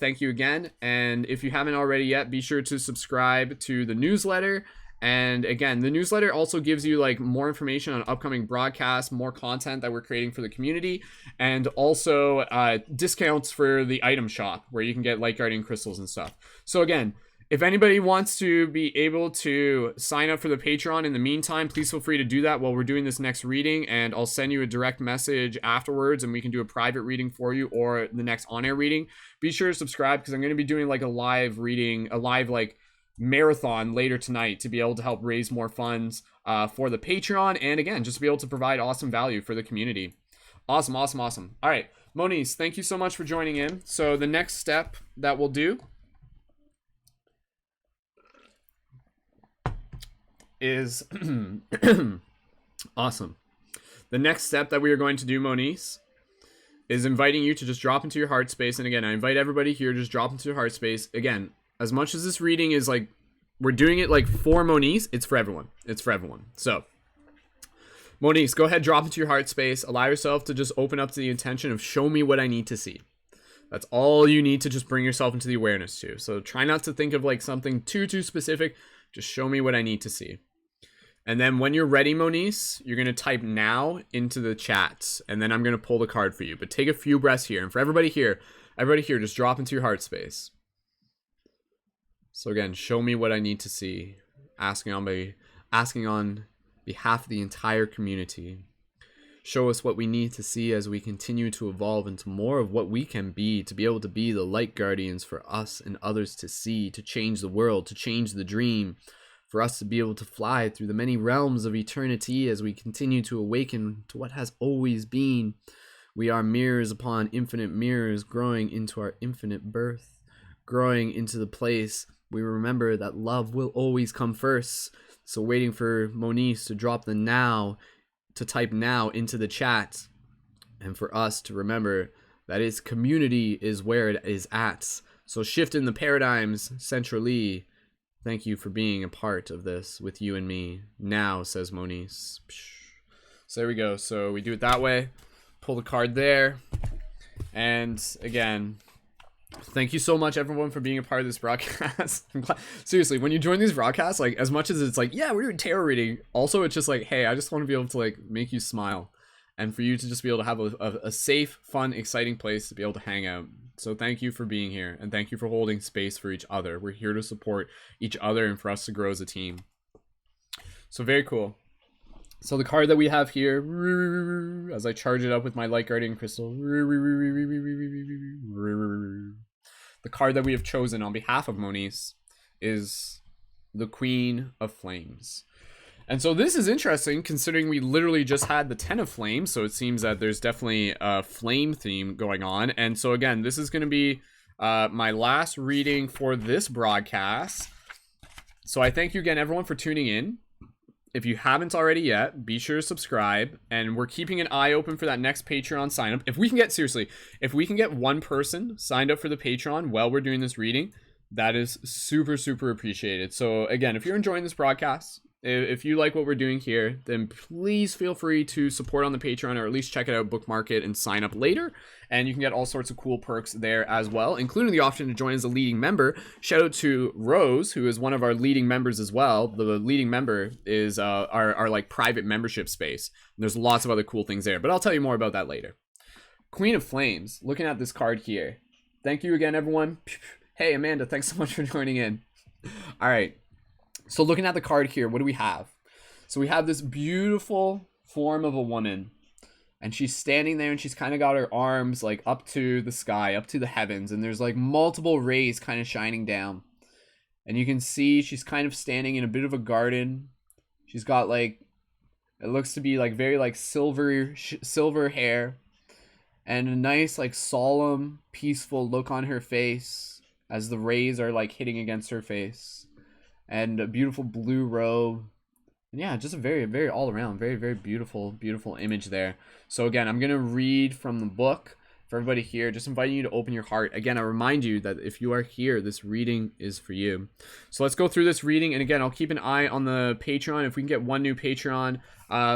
thank you again. And if you haven't already yet, be sure to subscribe to the newsletter. And again, the newsletter also gives you like more information on upcoming broadcasts, more content that we're creating for the community, and also discounts for the item shop where you can get light guardian crystals and stuff. So again, If anybody wants to be able to sign up for the Patreon in the meantime, please feel free to do that while we're doing this next reading, and I'll send you a direct message afterwards and we can do a private reading for you or the next on-air reading. Be sure to subscribe because I'm going to be doing like a live reading, a live like marathon later tonight to be able to help raise more funds for the Patreon, and again, just to be able to provide awesome value for the community. Awesome. All right, Moniz, thank you so much for joining in. So the next step that we'll do is awesome. The next step that we are going to do, Moniz, is inviting you to just drop into your heart space. And again, I invite everybody here to just drop into your heart space. Again, as much as this reading is like, we're doing it like for Moniz, it's for everyone. It's for everyone. So, Moniz, go ahead, drop into your heart space. Allow yourself to just open up to the intention of show me what I need to see. That's all you need to just bring yourself into the awareness to. So try not to think of like something too specific. Just show me what I need to see. And then when you're ready, Moniz, you're going to type now into the chat. And then I'm going to pull the card for you. But take a few breaths here. And for everybody here, just drop into your heart space. So again, show me what I need to see. Asking on behalf of the entire community. Show us what we need to see as we continue to evolve into more of what we can be, to be able to be the light guardians for us and others to see, to change the world, to change the dream, for us to be able to fly through the many realms of eternity as we continue to awaken to what has always been. We are mirrors upon infinite mirrors, growing into our infinite birth, growing into the place we remember that love will always come first. So waiting for Moniz to drop the now, to type now into the chat, and for us to remember that its community is where it is at. So shift in the paradigms centrally. Thank you for being a part of this with you and me. Now, says Moniz. So there we go. So we do it that way. Pull the card there. And again, thank you so much, everyone, for being a part of this broadcast. Seriously, when you join these broadcasts, like, as much as it's like, yeah, we're doing tarot reading, also it's just like, hey, I just want to be able to like make you smile, and for you to just be able to have a safe, fun, exciting place to be able to hang out. So thank you for being here, and thank you for holding space for each other. We're here to support each other and for us to grow as a team. So very cool. So the card that we have here, as I charge it up with my light guardian crystal, the card that we have chosen on behalf of Moniz is the Queen of Flames. And so this is interesting considering we literally just had the 10 of Flames, so it seems that there's definitely a flame theme going on. And so again, this is going to be my last reading for this broadcast. So I thank you again, everyone, for tuning in. If you haven't already yet, be sure to subscribe, and we're keeping an eye open for that next Patreon sign up. If we can get, seriously, if we can get one person signed up for the Patreon while we're doing this reading, that is super, super appreciated. So again, if you're enjoying this broadcast, if you like what we're doing here, then please feel free to support on the Patreon, or at least check it out, bookmark it, and sign up later. And you can get all sorts of cool perks there as well, including the option to join as a leading member. Shout out to Rose, who is one of our leading members as well. The leading member is our like private membership space. And there's lots of other cool things there, but I'll tell you more about that later. Queen of Flames, looking at this card here. Thank you again, everyone. Hey, Amanda, thanks so much for joining in. All right. So looking at the card here, what do we have? So we have this beautiful form of a woman, and she's standing there, and she's kind of got her arms like up to the sky, up to the heavens, and there's like multiple rays kind of shining down. And you can see she's kind of standing in a bit of a garden. She's got like, it looks to be like very like silver hair, and a nice like solemn, peaceful look on her face as the rays are like hitting against her face. And a beautiful blue robe. And yeah, just a very, very all around, very, very beautiful, beautiful image there. So again, I'm going to read from the book for everybody here, just inviting you to open your heart. Again, I remind you that if you are here, this reading is for you. So let's go through this reading. And again, I'll keep an eye on the Patreon. If we can get one new Patreon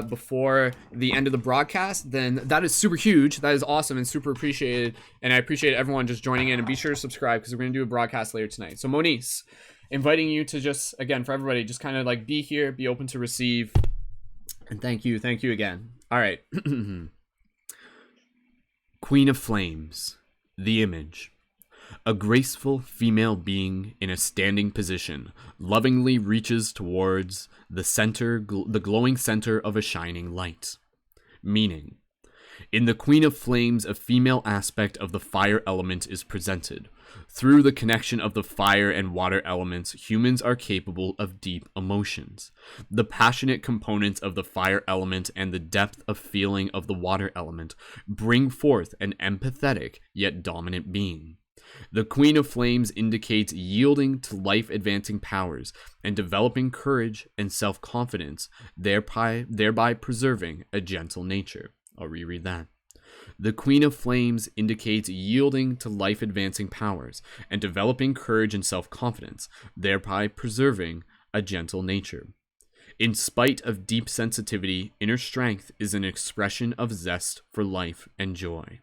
before the end of the broadcast, then that is super huge. That is awesome and super appreciated. And I appreciate everyone just joining in, and be sure to subscribe because we're going to do a broadcast later tonight. So Moniz, inviting you to just, again, for everybody, just kind of like be here, be open to receive. And thank you again. All right. Queen of Flames, the image. A graceful female being in a standing position lovingly reaches towards the the glowing center of a shining light. Meaning, in the Queen of Flames, a female aspect of the fire element is presented. Through the connection of the fire and water elements, humans are capable of deep emotions. The passionate components of the fire element and the depth of feeling of the water element bring forth an empathetic yet dominant being. The Queen of Flames indicates yielding to life-advancing powers and developing courage and self-confidence, thereby preserving a gentle nature. I'll reread that. The Queen of Flames indicates yielding to life-advancing powers and developing courage and self-confidence, thereby preserving a gentle nature. In spite of deep sensitivity, inner strength is an expression of zest for life and joy.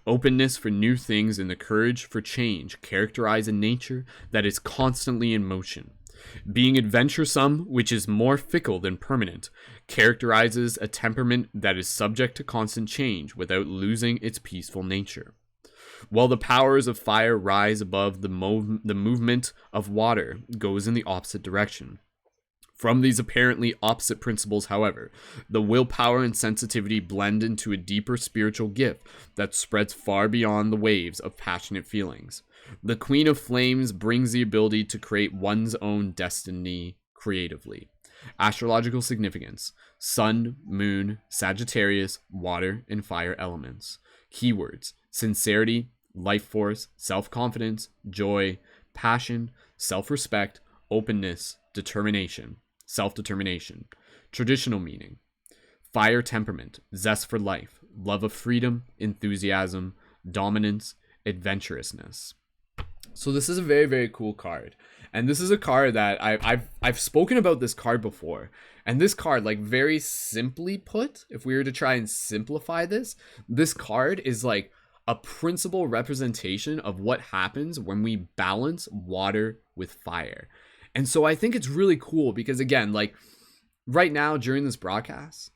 Openness for new things and the courage for change characterize a nature that is constantly in motion. Being adventuresome, which is more fickle than permanent, characterizes a temperament that is subject to constant change without losing its peaceful nature. While the powers of fire rise above the movement of water goes in the opposite direction. From these apparently opposite principles, however, the willpower and sensitivity blend into a deeper spiritual gift that spreads far beyond the waves of passionate feelings. The Queen of Flames brings the ability to create one's own destiny creatively. Astrological significance: Sun, Moon, Sagittarius, Water, and Fire elements. Keywords: sincerity, life force, self-confidence, joy, passion, self-respect, openness, determination. Self-determination. Traditional meaning: fire temperament, zest for life, love of freedom, enthusiasm, dominance, adventurousness. So this is a very, very cool card. And this is a card that I've spoken about this card before. And this card, like, very simply put, if we were to try and simplify this card is like a principal representation of what happens when we balance water with fire. And so I think it's really cool because, again, like, right now during this broadcast,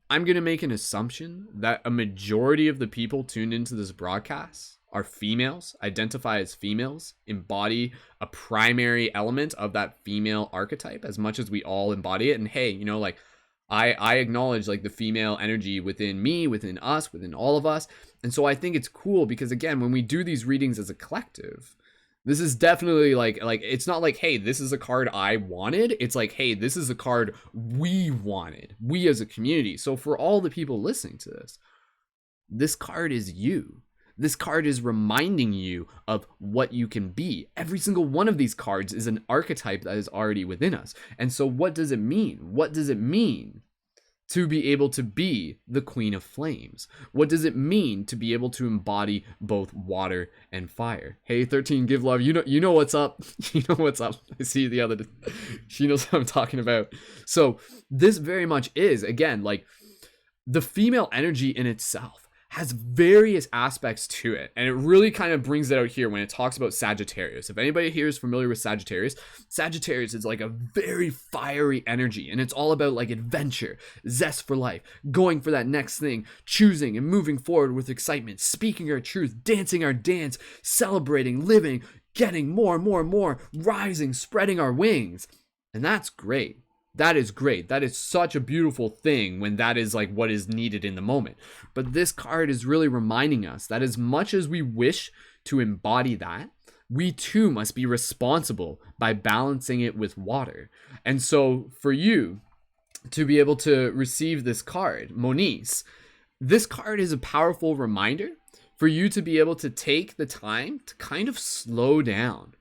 I'm going to make an assumption that a majority of the people tuned into this broadcast are females, identify as females, embody a primary element of that female archetype as much as we all embody it. And hey, you know, like, I acknowledge, like, the female energy within me, within us, within all of us. And so I think it's cool because, again, when we do these readings as a collective, this is definitely like it's not like, hey, this is a card I wanted. It's like, hey, this is a card we wanted, we as a community. So for all the people listening to this card is you. This card is reminding you of what you can be. Every single one of these cards is an archetype that is already within us. And so what does it mean? What does it mean to be able to be the Queen of Flames? What does it mean to be able to embody both water and fire? Hey, 13 Give Love, you know what's up. You know what's up. I see the other, she knows what I'm talking about. So this very much is, again, like, the female energy in itself has various aspects to it, and it really kind of brings it out here when it talks about Sagittarius. If anybody here is familiar with Sagittarius is like a very fiery energy, and it's all about, like, adventure, zest for life, going for that next thing, choosing and moving forward with excitement, speaking our truth, dancing our dance, celebrating, living, getting more and more and more, rising, spreading our wings. And that's great. That is great. That is such a beautiful thing when that is, like, what is needed in the moment. But this card is really reminding us that as much as we wish to embody that, we too must be responsible by balancing it with water. And so for you to be able to receive this card, Moniz, this card is a powerful reminder for you to be able to take the time to kind of slow down,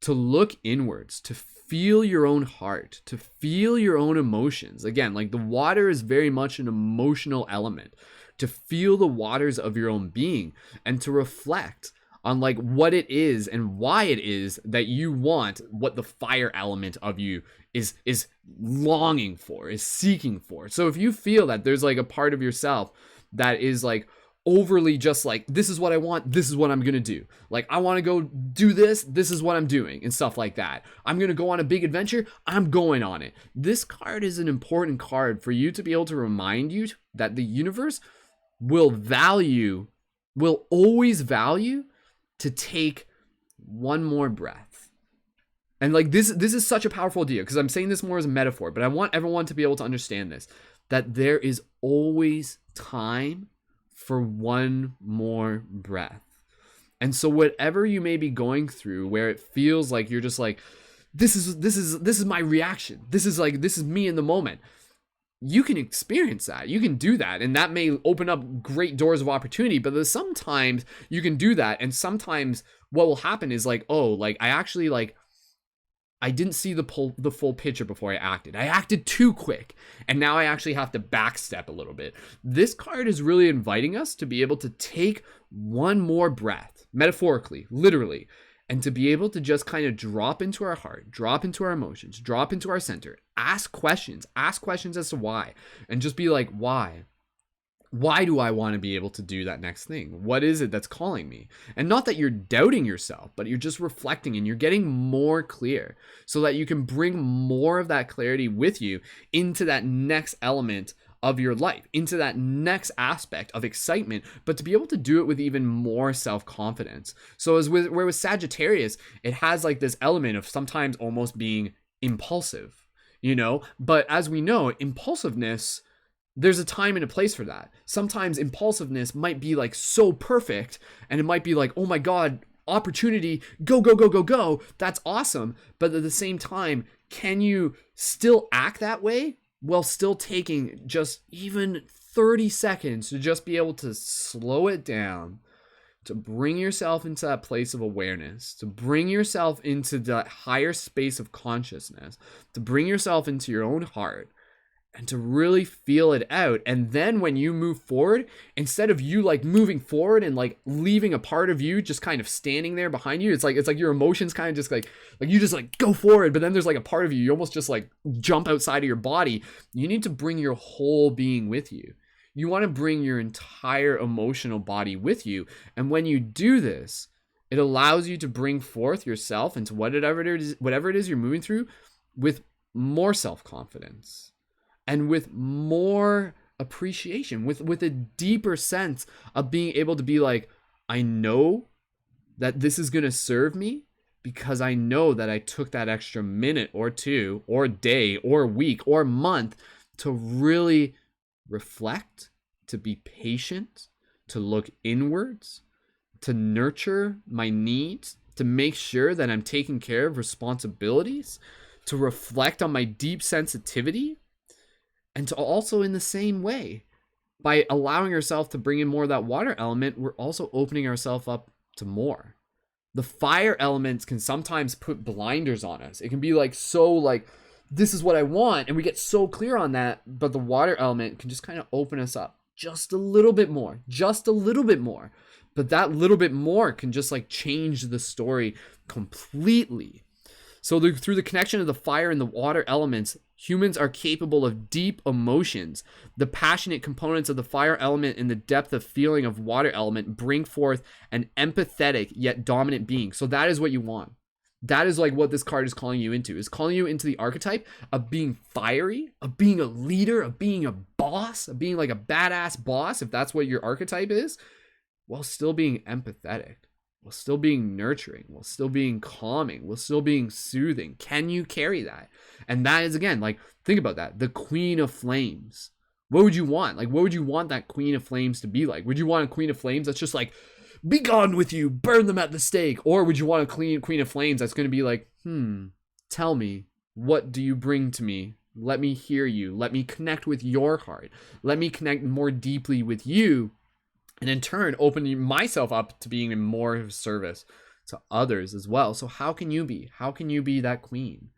to look inwards, to feel your own heart, to feel your own emotions. Again, like, the water is very much an emotional element. To feel the waters of your own being and to reflect on, like, what it is and why it is that you want what the fire element of you is longing for, is seeking for. So if you feel that there's, like, a part of yourself that is, like, overly just like, this is what I want, this is what I'm gonna do, like, I want to go do this is what I'm doing, and stuff like that. I'm gonna go on a big adventure, I'm going on it. This card is an important card for you to be able to remind you that the universe will always value to take one more breath. And like this is such a powerful idea, because I'm saying this more as a metaphor, but I want everyone to be able to understand this, that there is always time for one more breath. And so whatever you may be going through, where it feels like you're just like, this is my reaction, this is me in the moment, you can experience that, you can do that, and that may open up great doors of opportunity. But there's sometimes you can do that, and sometimes what will happen is like, oh, like I didn't see the full picture before I acted too quick, and now I actually have to backstep a little bit. This card is really inviting us to be able to take one more breath, metaphorically, literally, and to be able to just kind of drop into our heart, drop into our emotions, drop into our center, ask questions as to why, and just be like, why? Why do I want to be able to do that next thing? What is it that's calling me? And not that you're doubting yourself, but you're just reflecting and you're getting more clear, so that you can bring more of that clarity with you into that next element of your life, into that next aspect of excitement, but to be able to do it with even more self-confidence. So as with Sagittarius, it has like this element of sometimes almost being impulsive, but as we know, impulsiveness, there's a time and a place for that. Sometimes impulsiveness might be like so perfect, and it might be like, oh my God, opportunity, go, go, go, go, go. That's awesome. But at the same time, can you still act that way while still taking just even 30 seconds to just be able to slow it down, to bring yourself into that place of awareness, to bring yourself into that higher space of consciousness, to bring yourself into your own heart, and to really feel it out. And then when you move forward, instead of you like moving forward and like leaving a part of you just kind of standing there behind you, it's like your emotions kind of just like you just like go forward, but then there's like a part of you almost just like jump outside of your body. You need to bring your whole being with you. You want to bring your entire emotional body with you. And when you do this, it allows you to bring forth yourself into whatever it is you're moving through with more self-confidence, and with more appreciation, with a deeper sense of being able to be like, I know that this is going to serve me, because I know that I took that extra minute or two or day or week or month to really reflect, to be patient, to look inwards, to nurture my needs, to make sure that I'm taking care of responsibilities, to reflect on my deep sensitivity. And to also, in the same way, by allowing yourself to bring in more of that water element, we're also opening ourselves up to more. The fire elements can sometimes put blinders on us. It can be like, so like, this is what I want, and we get so clear on that, but the water element can just kind of open us up just a little bit more. But that little bit more can just like change the story completely. So through the connection of the fire and the water elements, humans are capable of deep emotions. The passionate components of the fire element and the depth of feeling of water element bring forth an empathetic yet dominant being. So that is what you want. That is like what this card is calling you into. Is calling you into the archetype of being fiery, of being a leader, of being a boss, of being like a badass boss, if that's what your archetype is, while still being empathetic, while still being nurturing, while still being calming, while still being soothing. Can you carry that? And that is, again, like, think about that. The Queen of Flames. What would you want? Like, what would you want that Queen of Flames to be like? Would you want a Queen of Flames that's just like, be gone with you, burn them at the stake? Or would you want a Queen of Flames that's going to be like, tell me, what do you bring to me? Let me hear you. Let me connect with your heart. Let me connect more deeply with you. And in turn, opening myself up to being in more of service to others as well. So how can you be? How can you be that queen?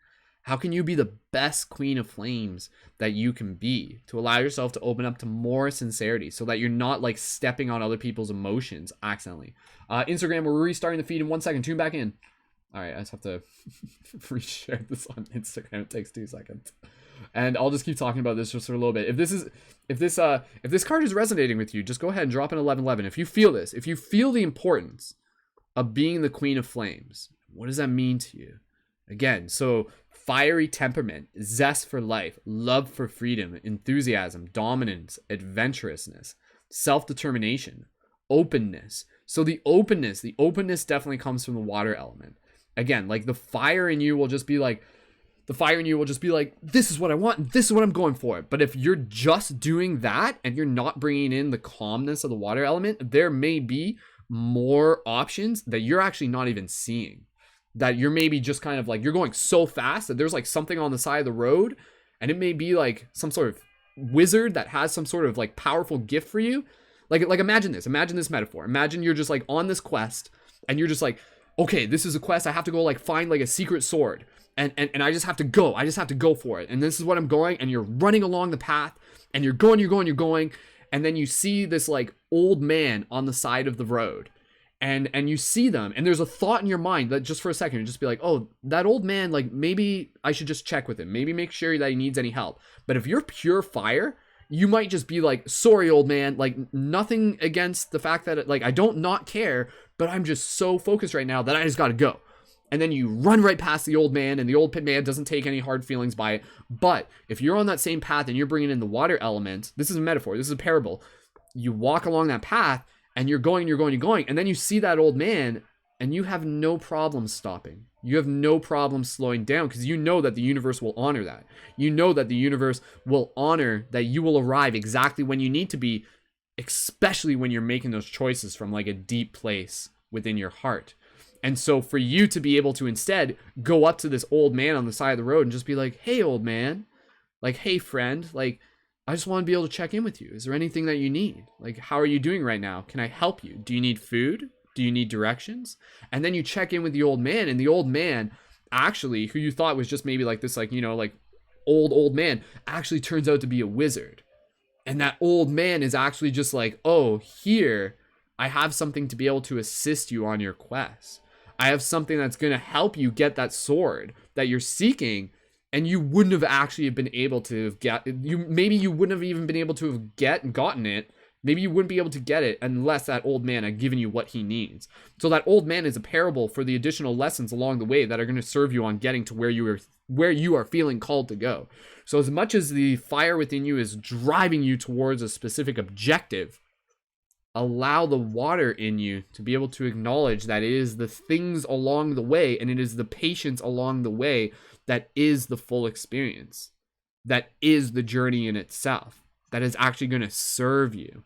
How can you be the best Queen of Flames that you can be, to allow yourself to open up to more sincerity, so that you're not like stepping on other people's emotions accidentally? Instagram, we're restarting the feed in 1 second. Tune back in. All right, I just have to reshare this on Instagram. It takes 2 seconds. And I'll just keep talking about this just for a little bit. If this card is resonating with you, just go ahead and drop an 1111. If you feel this, if you feel the importance of being the Queen of Flames, what does that mean to you? Again, so fiery temperament, zest for life, love for freedom, enthusiasm, dominance, adventurousness, self-determination, openness. So the openness definitely comes from the water element. Again, like the fire in you will just be like, this is what I want and this is what I'm going for. But if you're just doing that and you're not bringing in the calmness of the water element, there may be more options that you're actually not even seeing. That you're maybe just kind of like, you're going so fast that there's like something on the side of the road, and it may be like some sort of wizard that has some sort of like powerful gift for you. Like imagine this metaphor. Imagine you're just like on this quest and you're just like, okay, this is a quest. I have to go like find like a secret sword. And I just have to go for it. And this is what I'm going. And you're running along the path and you're going. And then you see this like old man on the side of the road. And you see them, and there's a thought in your mind that just for a second, you just be like, oh, that old man, like maybe I should just check with him. Maybe make sure that he needs any help. But if you're pure fire, you might just be like, sorry, old man, like nothing against the fact that like I don't not care, but I'm just so focused right now that I just got to go. And then you run right past the old man, and the old man doesn't take any hard feelings by it. But if you're on that same path and you're bringing in the water element, this is a metaphor, this is a parable. You walk along that path and you're going, and then you see that old man and you have no problem stopping. You have no problem slowing down because you know that the universe will honor that. You know that the universe will honor that you will arrive exactly when you need to be, especially when you're making those choices from like a deep place within your heart. And so for you to be able to instead go up to this old man on the side of the road and just be like, hey, old man, like, hey, friend, like, I just want to be able to check in with you. Is there anything that you need? Like, how are you doing right now? Can I help you? Do you need food? Do you need directions? And then you check in with the old man, and the old man actually, who you thought was just maybe like this, like, you know, like old man, actually turns out to be a wizard. And that old man is actually just like, oh, here, I have something to be able to assist you on your quest. I have something that's going to help you get that sword that you're seeking. And you wouldn't have actually been able to get maybe you wouldn't have even been able to have gotten it. Maybe you wouldn't be able to get it unless that old man had given you what he needs. So that old man is a parable for the additional lessons along the way that are going to serve you on getting to where you are feeling called to go. So as much as the fire within you is driving you towards a specific objective, allow the water in you to be able to acknowledge that it is the things along the way, and it is the patience along the way that is the full experience, that is the journey in itself, that is actually going to serve you.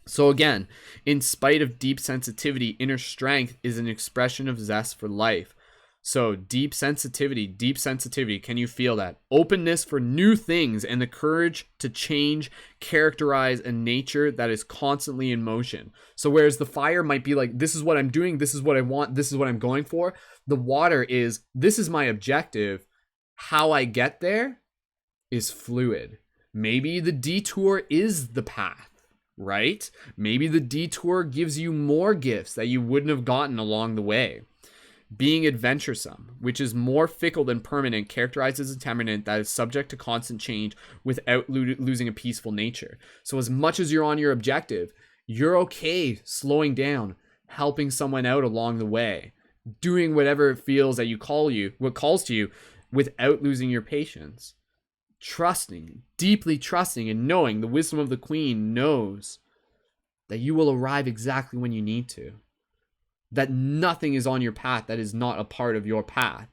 So again, in spite of deep sensitivity, inner strength is an expression of zest for life. So deep sensitivity, can you feel that? Openness for new things and the courage to change, characterize a nature that is constantly in motion. So whereas the fire might be like, this is what I'm doing, this is what I want, this is what I'm going for. The water is, this is my objective. How I get there is fluid. Maybe the detour is the path, right? Maybe the detour gives you more gifts that you wouldn't have gotten along the way. Being adventuresome, which is more fickle than permanent, characterizes a temperament that is subject to constant change without losing a peaceful nature. So as much as you're on your objective, you're okay slowing down, helping someone out along the way, doing whatever it feels that what calls to you, without losing your patience. Trusting, deeply trusting, and knowing the wisdom of the queen knows that you will arrive exactly when you need to. That nothing is on your path that is not a part of your path.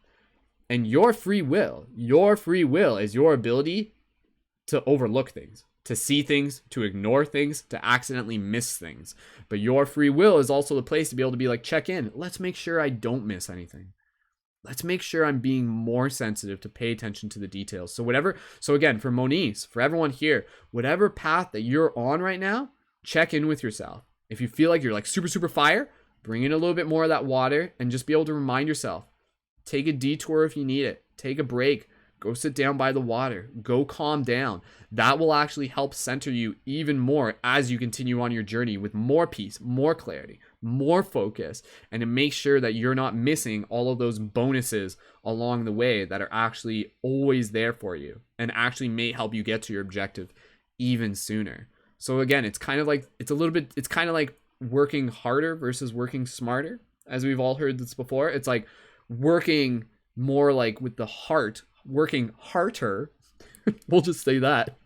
And your free will is your ability to overlook things, to see things, to ignore things, to accidentally miss things. But your free will is also the place to be able to be like, check in. Let's make sure I don't miss anything. Let's make sure I'm being more sensitive to pay attention to the details. So again, for Moniz, for everyone here, whatever path that you're on right now, check in with yourself. If you feel like you're like super fire, bring in a little bit more of that water and just be able to remind yourself. Take a detour if you need it. Take a break. Go sit down by the water. Go calm down. That will actually help center you even more as you continue on your journey with more peace, more clarity, more focus, and to make sure that you're not missing all of those bonuses along the way that are actually always there for you and actually may help you get to your objective even sooner. So again, it's kind of like working harder versus working smarter. As we've all heard this before, it's like working more like with the heart, working harder. We'll just say that.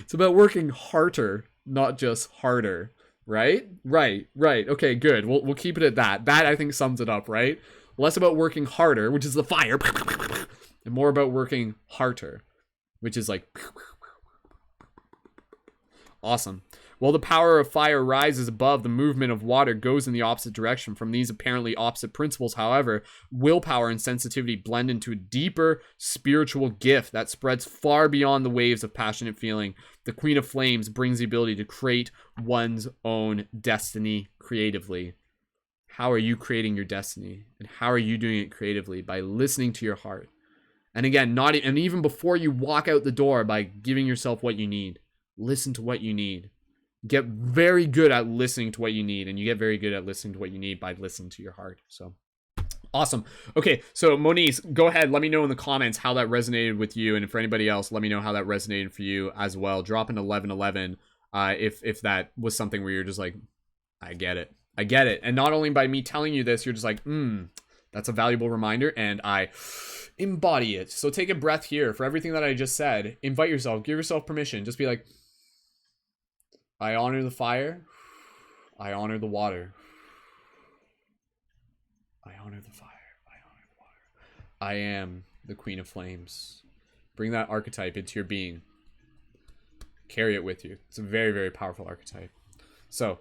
It's about working harder, not just harder. right? Right. Okay, good. We'll keep it at that. That I think sums it up, right? Less about working harder, which is the fire, and more about working harder, which is like awesome. While the power of fire rises above, the movement of water goes in the opposite direction. From these apparently opposite principles, however, willpower and sensitivity blend into a deeper spiritual gift that spreads far beyond the waves of passionate feeling. The Queen of Flames brings the ability to create one's own destiny creatively. How are you creating your destiny? And how are you doing it creatively? By listening to your heart. And again, and even before you walk out the door, by giving yourself what you need. Listen to what you need. Get very good at listening to what you need, and you get very good at listening to what you need by listening to your heart. So awesome. Okay, so Moniz, go ahead, let me know in the comments how that resonated with you, and for anybody else, let me know how that resonated for you as well. Drop an 1111 if that was something where you're just like, I get it, and not only by me telling you this, you're just like, that's a valuable reminder, and I embody it. So take a breath here for everything that I just said. Invite yourself, give yourself permission. Just be like, I honor the fire. I honor the water. I honor the fire. I honor the water. I am the Queen of Flames. Bring that archetype into your being. Carry it with you. It's a very, very powerful archetype. So,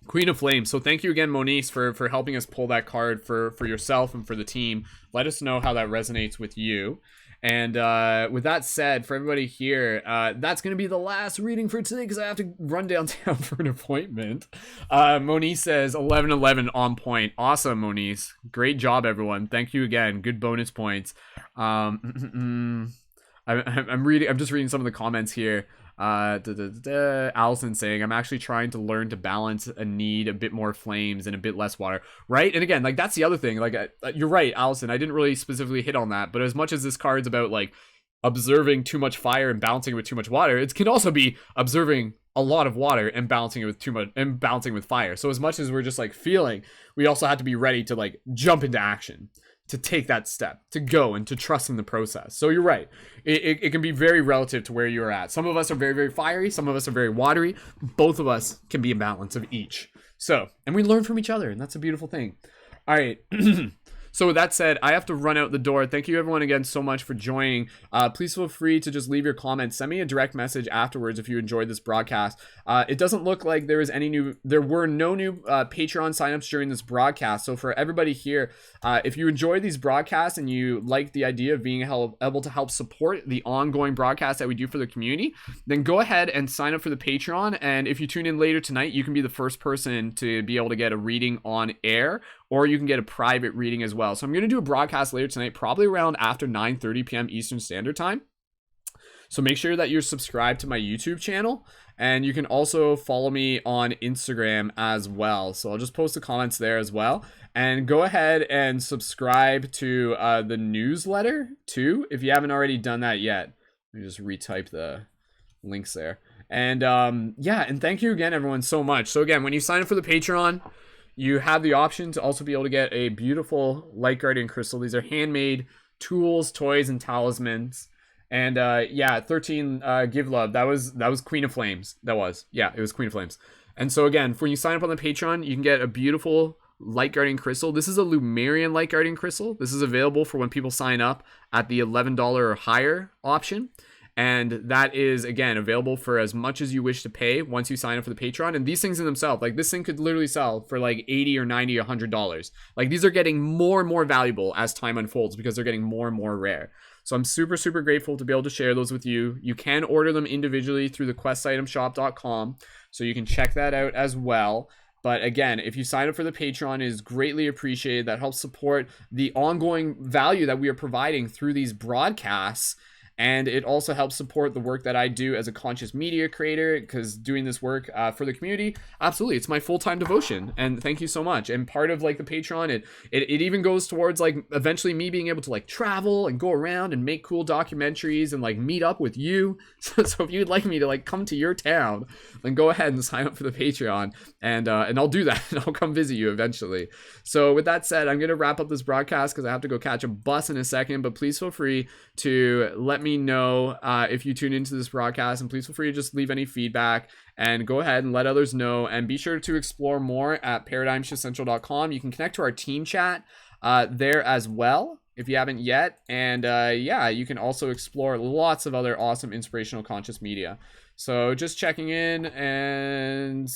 Queen of Flames. So thank you again, Moniz, for helping us pull that card for yourself and for the team. Let us know how that resonates with you. And with that said, for everybody here, that's going to be the last reading for today because I have to run downtown for an appointment. Moniz says 1111 on point. Awesome, Moniz. Great job, everyone. Thank you again. Good bonus points. I'm just reading some of the comments here. Allison saying, I'm actually trying to learn to balance a need a bit more flames and a bit less water, right? And again, like that's the other thing, like you're right, Allison, I didn't really specifically hit on that, but as much as this card's about like observing too much fire and balancing it with too much water, it can also be observing a lot of water and balancing it with too much and balancing with fire. So as much as we're just like feeling, we also have to be ready to like jump into action, to take that step, to go and to trust in the process. So you're right. It can be very relative to where you're at. Some of us are very, very fiery. Some of us are very watery. Both of us can be a balance of each. So, and we learn from each other, and that's a beautiful thing. All right. So with that said, I have to run out the door. Thank you everyone again so much for joining. Please feel free to just leave your comments. Send me a direct message afterwards if you enjoyed this broadcast. It doesn't look like there were no new Patreon signups during this broadcast. So for everybody here, if you enjoy these broadcasts and you like the idea of being able to help support the ongoing broadcasts that we do for the community, then go ahead and sign up for the Patreon. And if you tune in later tonight, you can be the first person to be able to get a reading on air, or you can get a private reading as well. So I'm going to do a broadcast later tonight, probably around after 9:30 p.m. Eastern Standard Time. So make sure that you're subscribed to my YouTube channel, and you can also follow me on Instagram as well. So I'll just post the comments there as well. And go ahead and subscribe to the newsletter too, if you haven't already done that yet. Let me just retype the links there. And yeah, and thank you again, everyone, so much. So again, when you sign up for the Patreon, you have the option to also be able to get a beautiful Light Guardian crystal. These are handmade tools, toys, and talismans. And yeah, 13 Give Love. That was Queen of Flames. It was Queen of Flames. And so again, when you sign up on the Patreon, you can get a beautiful Light Guardian crystal. This is a Lumerian Light Guardian crystal. This is available for when people sign up at the $11 or higher option. And that is, again, available for as much as you wish to pay once you sign up for the Patreon. And these things in themselves, like this thing could literally sell for like $80 or $90 or $100. Like these are getting more and more valuable as time unfolds because they're getting more and more rare. So I'm super, super grateful to be able to share those with you. You can order them individually through the questitemshop.com. So you can check that out as well. But again, if you sign up for the Patreon, it is greatly appreciated. That helps support the ongoing value that we are providing through these broadcasts. And it also helps support the work that I do as a conscious media creator, because doing this work for the community, absolutely, it's my full-time devotion. And thank you so much. And part of like the Patreon, it even goes towards like eventually me being able to like travel and go around and make cool documentaries and like meet up with you. So if you'd like me to like come to your town, then go ahead and sign up for the Patreon, and I'll do that, and I'll come visit you eventually. So with that said, I'm gonna wrap up this broadcast because I have to go catch a bus in a second. But please feel free to let me me know if you tune into this broadcast, and please feel free to just leave any feedback and go ahead and let others know. And be sure to explore more at paradigmshiftcentral.com. You can connect to our team chat there as well if you haven't yet. And yeah, you can also explore lots of other awesome inspirational conscious media. So just checking in, and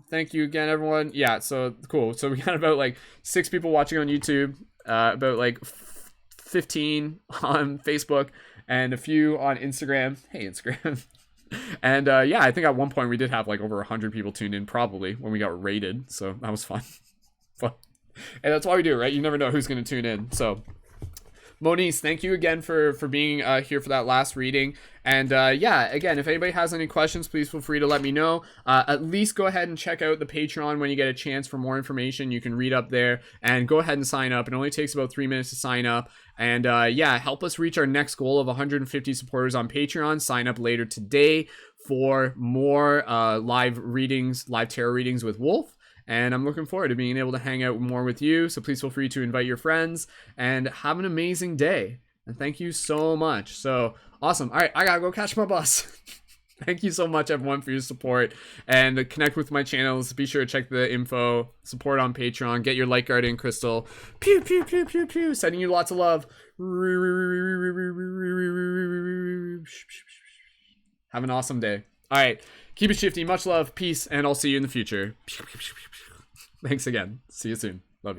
thank you again, everyone. Yeah, so cool. So we got about like 6 people watching on YouTube, about like 15 on Facebook, and a few on Instagram. Hey, Instagram. And yeah, I think at one point we did have like over 100 people tuned in, probably, when we got rated. So that was fun. And that's why we do it, right? You never know who's going to tune in. So Moniz, thank you again for being here for that last reading. And yeah, again, if anybody has any questions, please feel free to let me know. At least go ahead and check out the Patreon when you get a chance for more information. You can read up there, and go ahead and sign up. It only takes about 3 minutes to sign up. And yeah, help us reach our next goal of 150 supporters on Patreon. Sign up later today for more live readings, live tarot readings with Wolf. And I'm looking forward to being able to hang out more with you. So please feel free to invite your friends, and have an amazing day. And thank you so much. So awesome. All right, I gotta go catch my bus. Thank you so much, everyone, for your support, and connect with my channels. Be sure to check the info, support on Patreon, get your light guardian crystal. Pew, pew, pew, pew, pew. Sending you lots of love. Have an awesome day. All right. Keep it shifty. Much love, peace, and I'll see you in the future. Thanks again. See you soon.